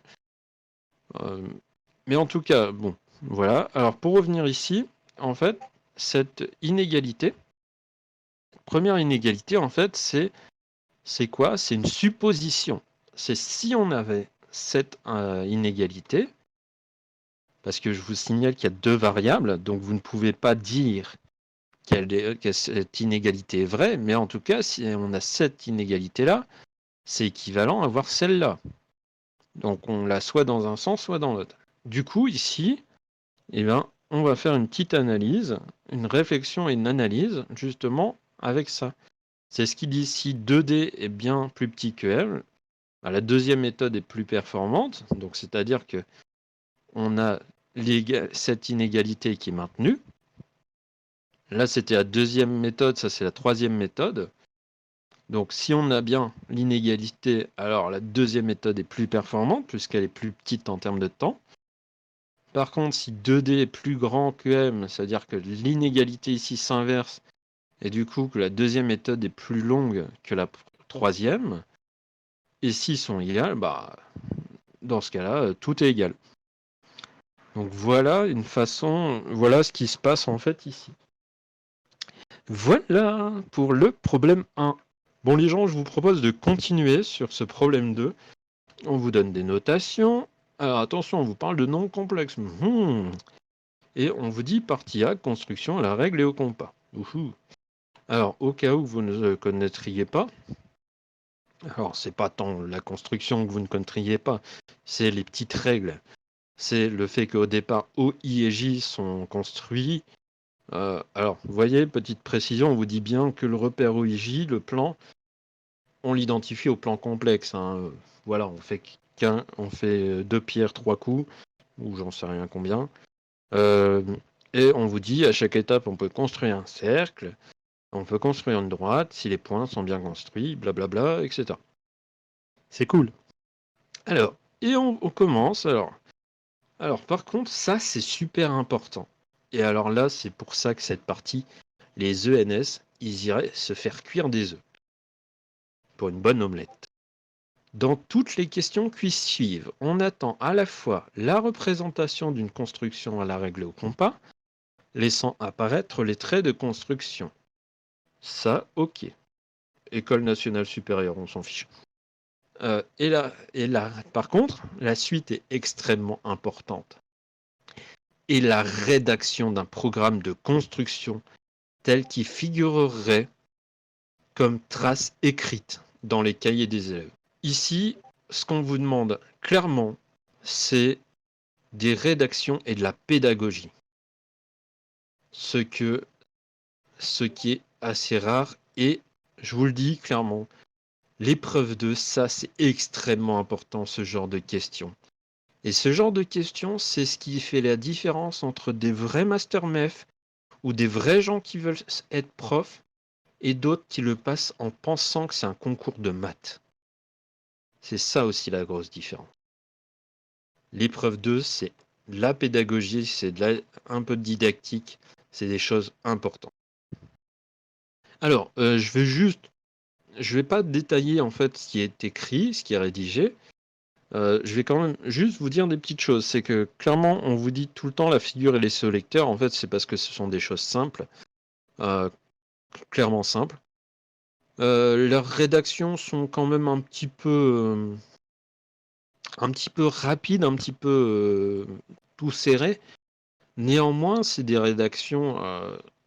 Mais en tout cas, bon, voilà. Alors pour revenir ici, en fait, cette inégalité, première inégalité, en fait, c'est quoi? C'est une supposition. C'est si on avait cette inégalité, parce que je vous signale qu'il y a deux variables, donc vous ne pouvez pas dire que cette inégalité est vraie, mais en tout cas, si on a cette inégalité-là, c'est équivalent à voir celle-là. Donc on l'a soit dans un sens, soit dans l'autre. Du coup, ici, eh ben, on va faire une petite analyse, une réflexion et une analyse, justement, avec ça. C'est ce qui dit si 2D est bien plus petit que L, la deuxième méthode est plus performante, donc c'est-à-dire que on a cette inégalité qui est maintenue. Là, c'était la deuxième méthode, ça c'est la troisième méthode. Donc si on a bien l'inégalité, alors la deuxième méthode est plus performante puisqu'elle est plus petite en termes de temps. Par contre, si 2D est plus grand que M, c'est-à-dire que l'inégalité ici s'inverse, et du coup que la deuxième méthode est plus longue que la troisième, et s'ils sont égales, bah, dans ce cas-là, tout est égal. Donc voilà une façon, voilà ce qui se passe en fait ici. Voilà pour le problème 1. Bon les gens, je vous propose de continuer sur ce problème 2. On vous donne des notations. Alors attention, on vous parle de noms complexes. Et on vous dit partie A, construction à la règle et au compas. Alors au cas où vous ne connaîtriez pas, alors c'est pas tant la construction que vous ne connaîtriez pas, c'est les petites règles. C'est le fait qu'au départ, O, I et J sont construits. Alors, vous voyez, petite précision, on vous dit bien que le repère OIJ, le plan, on l'identifie au plan complexe. Hein. Voilà, on fait 2 pierres, 3 coups, ou j'en sais rien combien. Et on vous dit, à chaque étape, on peut construire un cercle, on peut construire une droite, si les points sont bien construits, blablabla, etc. C'est cool. Alors, et on commence, alors, par contre, ça, c'est super important. Et alors là, c'est pour ça que cette partie, les ENS, ils iraient se faire cuire des œufs. Pour une bonne omelette. Dans toutes les questions qui suivent, on attend à la fois la représentation d'une construction à la règle et au compas, laissant apparaître les traits de construction. Ça, ok. École nationale supérieure, on s'en fiche. Et là, par contre, la suite est extrêmement importante. Et la rédaction d'un programme de construction tel qu'il figurerait comme trace écrite dans les cahiers des élèves. Ici, ce qu'on vous demande clairement, c'est des rédactions et de la pédagogie. Ce qui est assez rare, et je vous le dis clairement, l'épreuve 2, ça c'est extrêmement important, ce genre de questions. Et ce genre de questions, c'est ce qui fait la différence entre des vrais master MEF ou des vrais gens qui veulent être profs et d'autres qui le passent en pensant que c'est un concours de maths. C'est ça aussi la grosse différence. L'épreuve 2, c'est de la pédagogie, c'est un peu de didactique, c'est des choses importantes. Alors, je vais pas détailler en fait ce qui est écrit, ce qui est rédigé. Je vais quand même juste vous dire des petites choses. C'est que clairement, on vous dit tout le temps la figure et les sélecteurs. En fait, c'est parce que ce sont des choses simples, clairement simples. Leurs rédactions sont quand même un petit peu rapides, un petit peu tout serré. Néanmoins, c'est des rédactions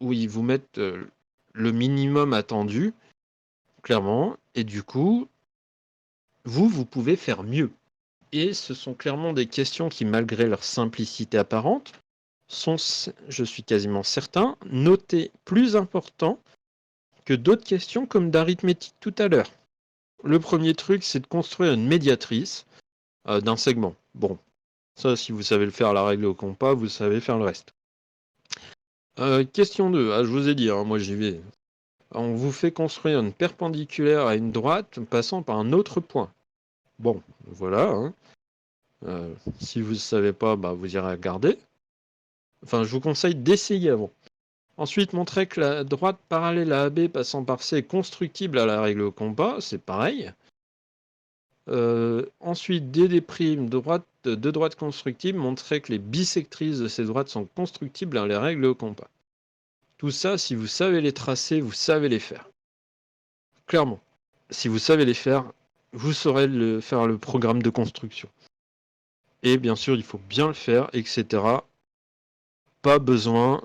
où ils vous mettent le minimum attendu, clairement, et du coup, vous pouvez faire mieux. Et ce sont clairement des questions qui, malgré leur simplicité apparente, sont, je suis quasiment certain, notées plus importantes que d'autres questions comme d'arithmétique tout à l'heure. Le premier truc, c'est de construire une médiatrice d'un segment. Bon, ça, si vous savez le faire à la règle au compas, vous savez faire le reste. Question 2. Je vous ai dit, moi j'y vais. On vous fait construire une perpendiculaire à une droite passant par un autre point. Bon, voilà. Si vous ne savez pas, vous irez regarder. Enfin, je vous conseille d'essayer avant. Ensuite, montrer que la droite parallèle à AB passant par C est constructible à la règle au compas, c'est pareil. Ensuite, DD', deux droites constructibles, montrer que les bisectrices de ces droites sont constructibles à la règle au compas. Tout ça, si vous savez les tracer, vous savez les faire. Clairement, si vous savez les faire, vous saurez faire le programme de construction. Et bien sûr, il faut bien le faire, etc. Pas besoin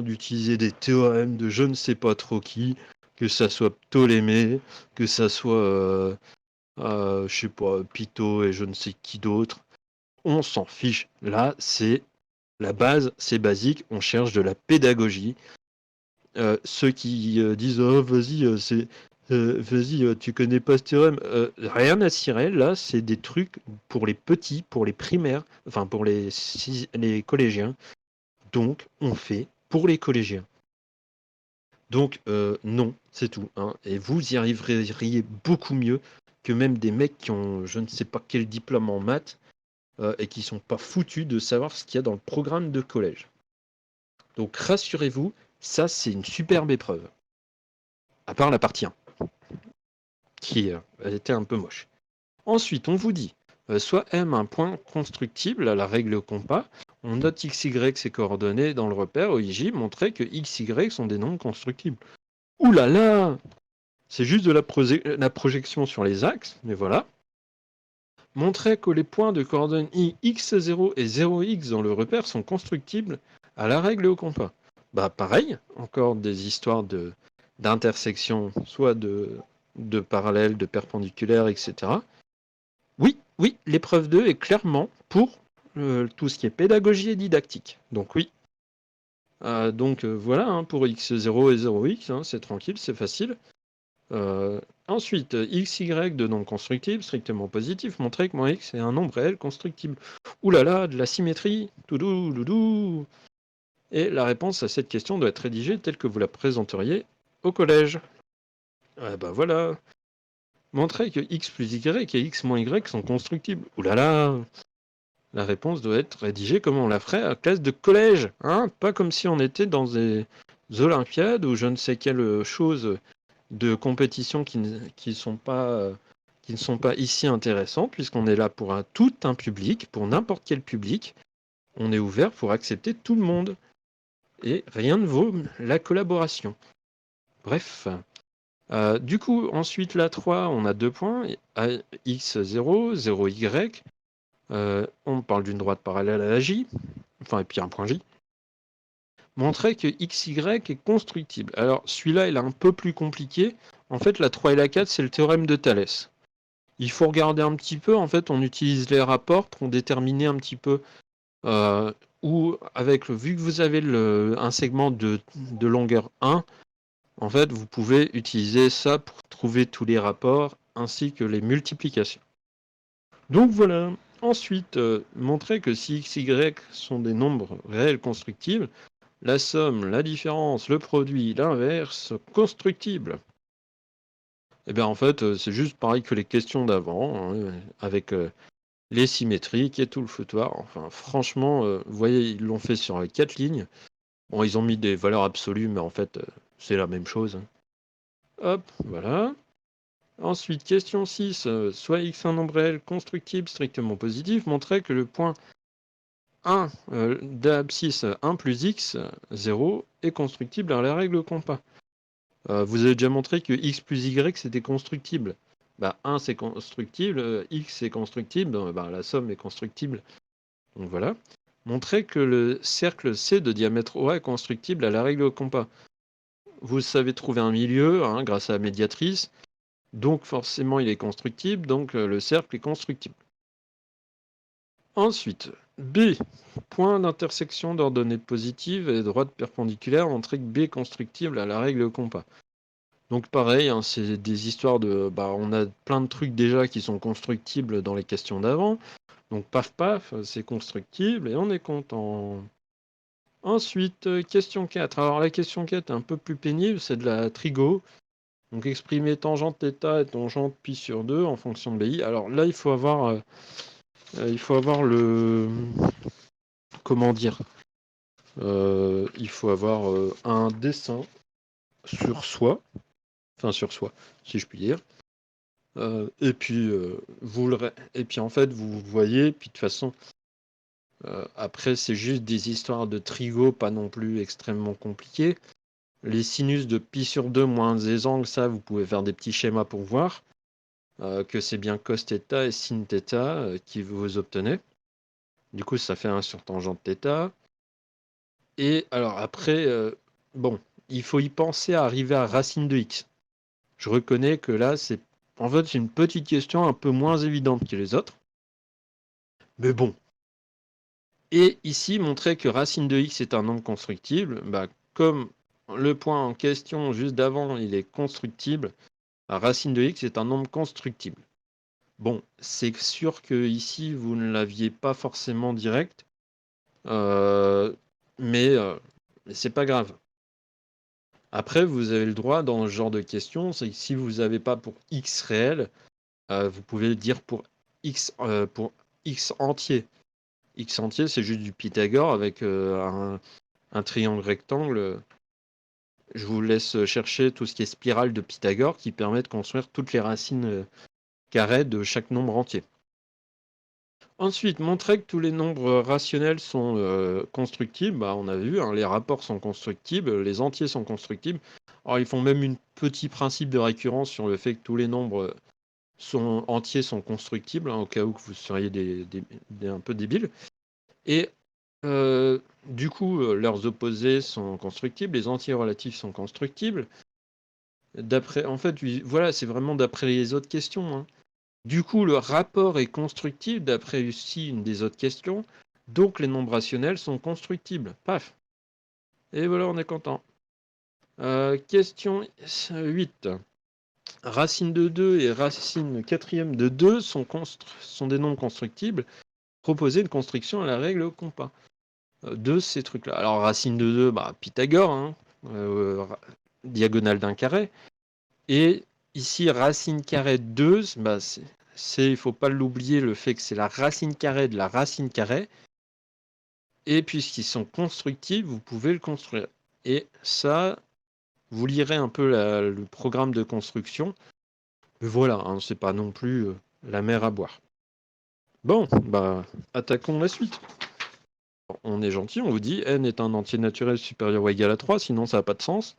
d'utiliser des théorèmes de je ne sais pas trop qui, que ça soit Ptolémée, que ça soit je sais pas, Pitot et je ne sais qui d'autre. On s'en fiche. Là, c'est la base, c'est basique, on cherche de la pédagogie. Ceux qui disent oh vas-y tu connais pas ce théorème, rien à cirer. Là, c'est des trucs pour les petits, pour les primaires, enfin pour les collégiens. Donc, on fait pour les collégiens. Donc, non, c'est tout. Et vous y arriveriez beaucoup mieux que même des mecs qui ont je ne sais pas quel diplôme en maths et qui sont pas foutus de savoir ce qu'il y a dans le programme de collège. Donc, rassurez-vous, ça, c'est une superbe épreuve. À part la partie 1, qui elle était un peu moche. Ensuite, on vous dit, soit M un point constructible à la règle au compas, on note x, y ses coordonnées dans le repère OIJ, montrer que x, y sont des nombres constructibles. Ouh là là! C'est juste de la projection sur les axes, mais voilà. Montrer que les points de coordonnées x0 et 0x dans le repère sont constructibles à la règle au compas. Pareil, encore des histoires d'intersection, soit de parallèles, de perpendiculaires, etc. Oui, l'épreuve 2 est clairement pour tout ce qui est pédagogie et didactique. Donc oui. Voilà, pour x0 et 0x, c'est tranquille, c'est facile. Ensuite, xy de nombres constructibles, strictement positif, montrer que moins x est un nombre réel constructible. Ouh là là, de la symétrie, toudou, doudou. Et la réponse à cette question doit être rédigée telle que vous la présenteriez au collège. Voilà. Montrer que x plus y et x moins y sont constructibles. Ouh là là. La réponse doit être rédigée comme on la ferait à classe de collège, pas comme si on était dans des olympiades ou je ne sais quelle chose de compétition qui ne sont pas ici intéressantes, puisqu'on est là pour tout un public, pour n'importe quel public. On est ouvert pour accepter tout le monde. Et rien ne vaut la collaboration. Bref. Du coup, ensuite, la 3, on a 2 points. x0, 0y. On parle d'une droite parallèle à la J. Et puis un point J. Montrer que xy est constructible. Alors, celui-là, il est un peu plus compliqué. En fait, la 3 et la 4, c'est le théorème de Thalès. Il faut regarder un petit peu. En fait, on utilise les rapports pour déterminer un petit peu où, vu que vous avez un segment de longueur 1, en fait, vous pouvez utiliser ça pour trouver tous les rapports ainsi que les multiplications. Donc voilà. Ensuite, montrer que si x, y sont des nombres réels constructibles, la somme, la différence, le produit, l'inverse, constructible. Eh bien en fait, c'est juste pareil que les questions d'avant, hein, avec les symétriques et tout le foutoir. Enfin franchement, vous voyez, ils l'ont fait sur 4 lignes. Bon, ils ont mis des valeurs absolues, mais en fait, c'est la même chose, hein. Hop, voilà. Ensuite, question 6. Soit x un nombre réel constructible strictement positif, montrer que le point 1 d'abscisse 1 plus x, 0, est constructible à la règle compas. Vous avez déjà montré que x plus y, c'était constructible. Bah, 1, c'est constructible, x, c'est constructible, bah, la somme est constructible. Donc voilà. Montrer que le cercle C de diamètre OA est constructible à la règle compas. Vous savez trouver un milieu, hein, grâce à la médiatrice. Donc forcément, il est constructible, donc le cercle est constructible. Ensuite, B. Point d'intersection d'ordonnées positives et droite perpendiculaire, montrer que B est constructible à la règle compas. Donc pareil, hein, c'est des histoires de... Bah, on a plein de trucs déjà qui sont constructibles dans les questions d'avant. Donc paf paf, c'est constructible et on est content. Ensuite, question 4. Alors la question 4 est un peu plus pénible, c'est de la trigo. Donc exprimer tangente θ et tangente pi sur 2 en fonction de BI. Alors là, il faut avoir le... Comment dire, il faut avoir un dessin sur soi. Enfin sur soi, si je puis dire. Et puis et puis en fait vous voyez, puis de toute façon après c'est juste des histoires de trigo, pas non plus extrêmement compliquées. Les sinus de pi sur 2 moins des angles, ça vous pouvez faire des petits schémas pour voir que c'est bien cos θ et sin θ qui vous obtenez. Du coup ça fait 1 sur tangente θ. Et alors après bon, il faut y penser à arriver à racine de x. Je reconnais que là c'est en fait, c'est une petite question un peu moins évidente que les autres. Mais bon. Et ici, montrer que racine de x est un nombre constructible, bah, comme le point en question juste d'avant, il est constructible, racine de x est un nombre constructible. Bon, c'est sûr que ici, vous ne l'aviez pas forcément direct, mais c'est pas grave. Après, vous avez le droit dans ce genre de questions, c'est que si vous n'avez pas pour x réel, vous pouvez le dire pour x entier. X entier, c'est juste du Pythagore avec un triangle rectangle. Je vous laisse chercher tout ce qui est spirale de Pythagore qui permet de construire toutes les racines carrées de chaque nombre entier. Ensuite, montrer que tous les nombres rationnels sont constructibles. Bah, on a vu, hein, les rapports sont constructibles, les entiers sont constructibles. Alors, ils font même un petit principe de récurrence sur le fait que tous les nombres entiers sont constructibles, hein, au cas où vous seriez un peu débiles. Et du coup, leurs opposés sont constructibles, les entiers relatifs sont constructibles. En fait, voilà, c'est vraiment d'après les autres questions, hein. Du coup, le rapport est constructible d'après aussi une des autres questions. Donc, les nombres rationnels sont constructibles. Paf. Et voilà, on est content. Question 8. Racine de 2 et racine quatrième de 2 sont des nombres constructibles. Proposer une construction à la règle compas de ces trucs-là. Alors, racine de 2, bah, Pythagore, hein, diagonale d'un carré. Et ici, racine carrée de 2, bah, il ne faut pas l'oublier, le fait que c'est la racine carrée de la racine carrée. Et puisqu'ils sont constructibles, vous pouvez le construire. Et ça, vous lirez un peu le programme de construction. Mais voilà, hein, c'est pas non plus la mer à boire. Bon, bah, attaquons la suite. On est gentil, on vous dit n est un entier naturel supérieur ou égal à 3, sinon ça n'a pas de sens.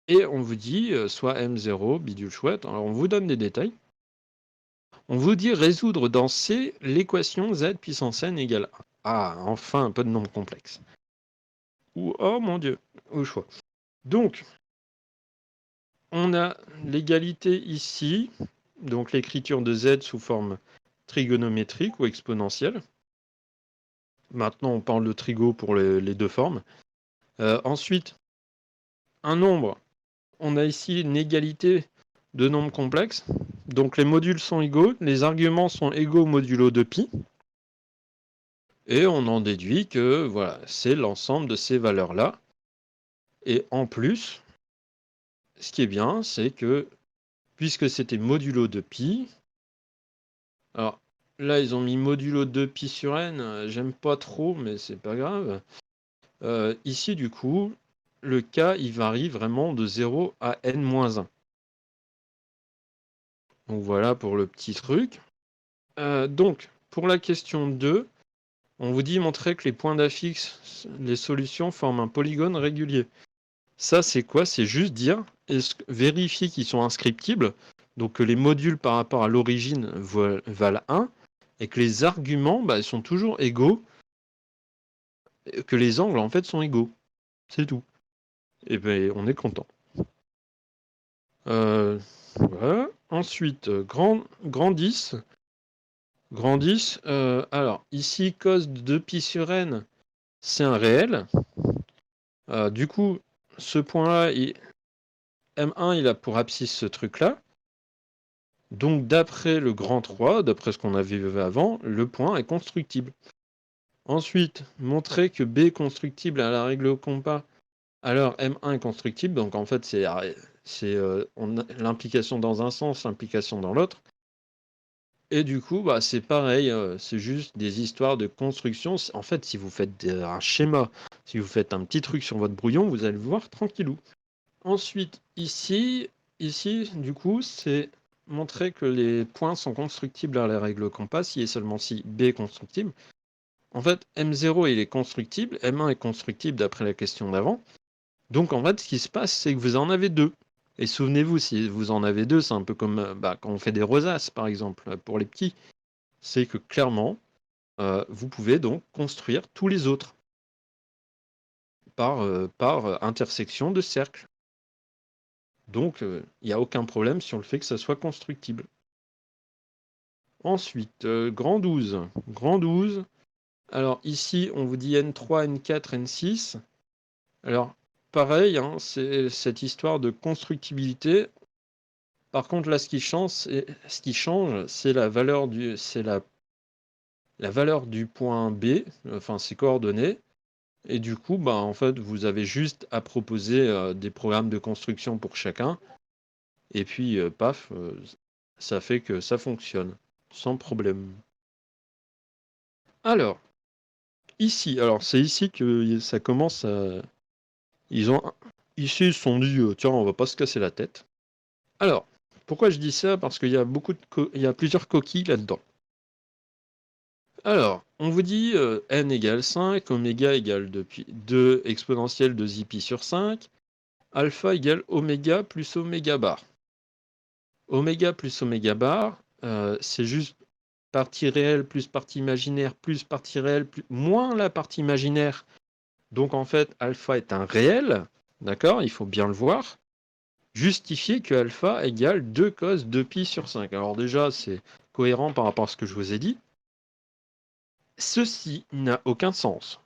Et on vous dit soit M0, bidule chouette. Alors on vous donne des détails. On vous dit résoudre dans C l'équation Z puissance n égale 1. Ah, enfin un peu de nombre complexe. Ou, oh mon dieu, au choix. Donc, on a l'égalité ici, donc l'écriture de Z sous forme trigonométrique ou exponentielle. Maintenant, on parle de trigo pour les deux formes. Ensuite, un nombre. On a ici une égalité de nombres complexes. Donc les modules sont égaux, les arguments sont égaux modulo de pi. Et on en déduit que voilà, c'est l'ensemble de ces valeurs-là. Et en plus, ce qui est bien, c'est que puisque c'était modulo de pi, alors là ils ont mis modulo de pi sur n, j'aime pas trop, mais c'est pas grave. Ici du coup, le k il varie vraiment de 0 à n-1. Donc voilà pour le petit truc. Donc, pour la question 2, on vous dit montrer que les points d'affixe, les solutions forment un polygone régulier. Ça, c'est quoi? C'est juste dire, vérifier qu'ils sont inscriptibles, donc que les modules par rapport à l'origine valent 1, et que les arguments ils sont toujours égaux, et que les angles, en fait, sont égaux. C'est tout. Et bien, on est content. Voilà. Ensuite, grand 10. Grand 10, alors, ici, cos de pi sur n, c'est un réel. Du coup, ce point-là, M1, il a pour abscisse ce truc-là. Donc, d'après le grand 3, d'après ce qu'on avait vu avant, le point est constructible. Ensuite, montrer que B est constructible à la règle au compas. Alors, M1 est constructible, donc en fait, c'est l'implication dans un sens, l'implication dans l'autre. Et du coup, c'est pareil, c'est juste des histoires de construction. En fait, si vous faites un schéma, si vous faites un petit truc sur votre brouillon, vous allez le voir tranquillou. Ensuite, ici, du coup, c'est montrer que les points sont constructibles à la règle compas, si et seulement si B est constructible. En fait, M0, il est constructible, M1 est constructible d'après la question d'avant. Donc, en fait, ce qui se passe, c'est que vous en avez deux. Et souvenez-vous, si vous en avez deux, c'est un peu comme quand on fait des rosaces, par exemple, pour les petits. C'est que clairement, vous pouvez donc construire tous les autres par intersection de cercles. Donc, il n'y a aucun problème sur le fait que ça soit constructible. Ensuite, grand 12. Grand 12. Alors ici, on vous dit N3, N4, N6. Alors, pareil, hein, c'est cette histoire de constructibilité. Par contre, là, ce qui change, c'est la valeur du point B, enfin ses coordonnées. Et du coup, en fait, vous avez juste à proposer des programmes de construction pour chacun. Et puis, paf, ça fait que ça fonctionne, sans problème. Alors, ici, c'est ici que ça commence à... Ici, ils se sont dit, tiens, on va pas se casser la tête. Alors, pourquoi je dis ça? Parce qu'il y a il y a plusieurs coquilles là-dedans. Alors, on vous dit n égale 5, oméga égale 2 exponentielle de pi sur 5, alpha égale oméga plus oméga bar. Oméga plus oméga bar, c'est juste partie réelle plus partie imaginaire plus partie réelle moins la partie imaginaire. Donc en fait, alpha est un réel, d'accord? Il faut bien le voir. Justifier que alpha égale 2 cos 2pi sur 5. Alors déjà, c'est cohérent par rapport à ce que je vous ai dit. Ceci n'a aucun sens.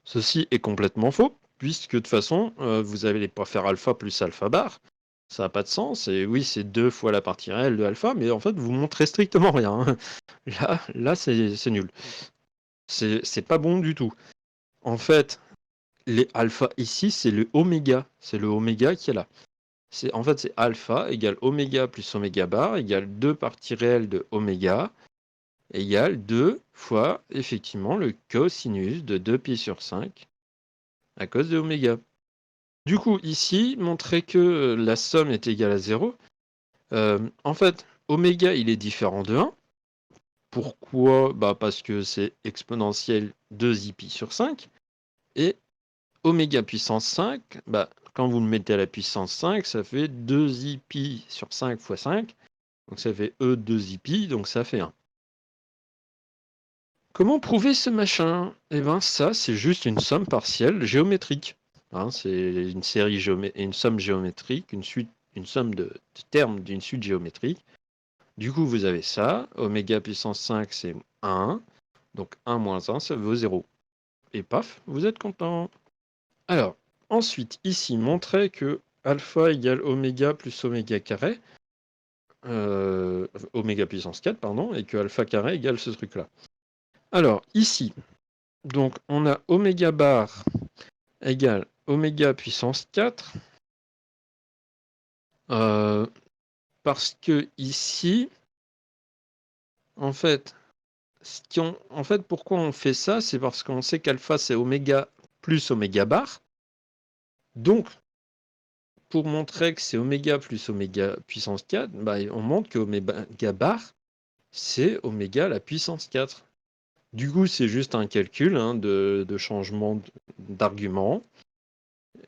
Ceci est complètement faux, puisque de toute façon, vous n'allez pas faire alpha plus alpha bar. Ça n'a pas de sens. Et oui, c'est 2 fois la partie réelle de alpha, mais en fait, vous montrez strictement rien. Là c'est nul. C'est pas bon du tout. En fait, les alpha ici, c'est le oméga. C'est le oméga qui est là. En fait, c'est alpha égale oméga plus oméga bar égale 2 parties réelles de oméga égale 2 fois, effectivement, le cosinus de 2pi sur 5 à cause de oméga. Du coup, ici, montrer que la somme est égale à 0. En fait, oméga, il est différent de 1. Pourquoi? Parce que c'est exponentielle 2pi sur 5. Et oméga puissance 5, quand vous le mettez à la puissance 5, ça fait 2pi sur 5 fois 5. Donc ça fait E2pi, donc ça fait 1. Comment prouver ce machin? Eh bien ça, c'est juste une somme partielle géométrique. C'est une somme géométrique, une somme de termes d'une suite géométrique. Du coup, vous avez ça. Oméga puissance 5, c'est 1. Donc 1 moins 1, ça vaut 0. Et paf, vous êtes content. Alors, ensuite, ici, montrer que alpha égale oméga plus oméga carré. Oméga puissance 4, pardon, et que alpha carré égale ce truc-là. Alors, ici, donc on a oméga bar égale oméga puissance 4. Parce que ici, en fait, pourquoi on fait ça? C'est parce qu'on sait qu'alpha, c'est oméga plus oméga bar. Donc, pour montrer que c'est oméga plus oméga puissance 4, bah, on montre que oméga bar, c'est oméga la puissance 4. Du coup, c'est juste un calcul de changement d'argument.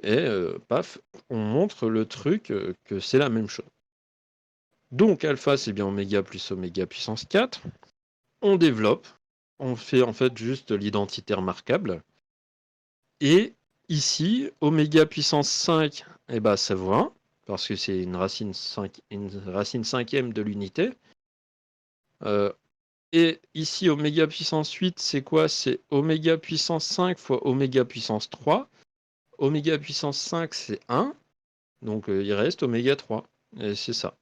Et paf, on montre le truc que c'est la même chose. Donc, alpha, c'est bien oméga plus oméga puissance 4. On développe. On fait en fait juste l'identité remarquable. Et ici, oméga puissance 5, eh ben, ça vaut 1, parce que c'est une racine cinquième de l'unité. Et ici, oméga puissance 8, c'est quoi? C'est oméga puissance 5 fois oméga puissance 3. Oméga puissance 5, c'est 1. Donc il reste oméga 3. Et c'est ça.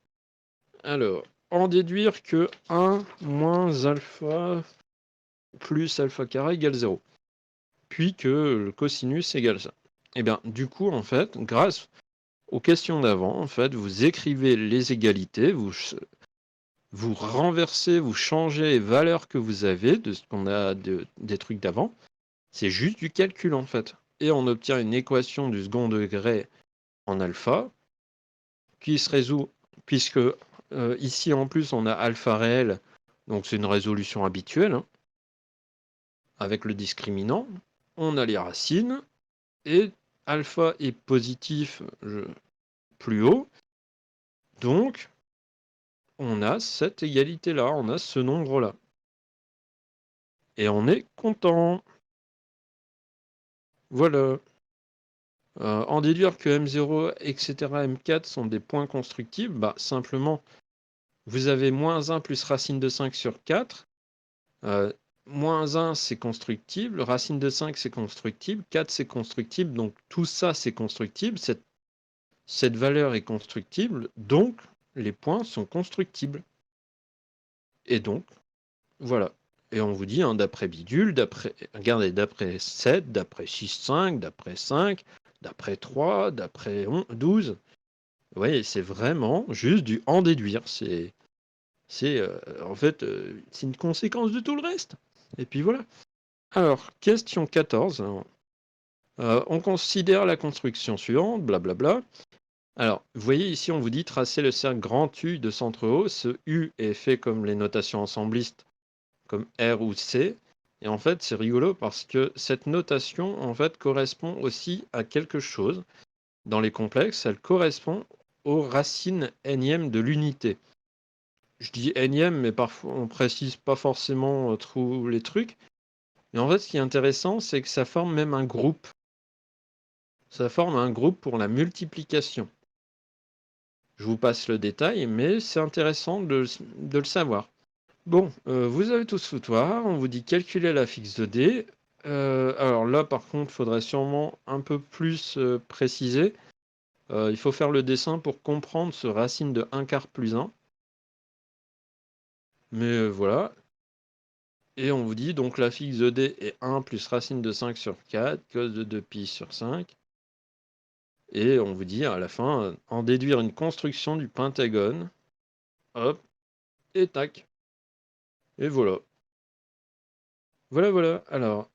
Alors, en déduire que 1 moins alpha plus alpha carré égale 0. Puis que le cosinus égale ça. Et bien, du coup, en fait, grâce aux questions d'avant, en fait, vous écrivez les égalités, vous renversez, vous changez les valeurs que vous avez de ce qu'on a des trucs d'avant. C'est juste du calcul, en fait. Et on obtient une équation du second degré en alpha qui se résout, puisque ici, en plus, on a alpha réel, donc c'est une résolution habituelle, hein, avec le discriminant. On a les racines, et alpha est positif plus haut, donc on a cette égalité-là, on a ce nombre-là. Et on est content. Voilà. En déduire que M0, etc., M4 sont des points constructibles, bah, simplement, vous avez moins 1 plus racine de 5 sur 4. Moins 1, c'est constructible. Racine de 5, c'est constructible. 4, c'est constructible. Donc, tout ça, c'est constructible. Cette valeur est constructible. Donc, les points sont constructibles. Et donc, voilà. Et on vous dit, hein, d'après bidule, regardez, d'après 7, d'après 6, 5, d'après 5, d'après 3, d'après 12. Vous voyez, c'est vraiment juste du en déduire. En fait, c'est une conséquence de tout le reste. Et puis voilà. Alors, question 14. On considère la construction suivante, blablabla. Alors, vous voyez ici, on vous dit tracer le cercle grand U de centre O. Ce U est fait comme les notations ensemblistes, comme R ou C. Et en fait, c'est rigolo parce que cette notation, en fait, correspond aussi à quelque chose. Dans les complexes, elle correspond aux racines énièmes de l'unité. Je dis énième, mais parfois on précise pas forcément tous les trucs. Mais en fait, ce qui est intéressant, c'est que ça forme même un groupe. Ça forme un groupe pour la multiplication. Je vous passe le détail, mais c'est intéressant de le savoir. Bon, vous avez tous foutoir, on vous dit calculer la fixe de D. Alors là, par contre, il faudrait sûrement un peu plus préciser. Il faut faire le dessin pour comprendre ce racine de 1 quart plus 1. Mais voilà. Et on vous dit donc la fixe de D est 1 plus racine de 5 sur 4, cos de 2pi sur 5. Et on vous dit à la fin, en déduire une construction du pentagone. Hop, et tac. Et voilà. Voilà. Alors,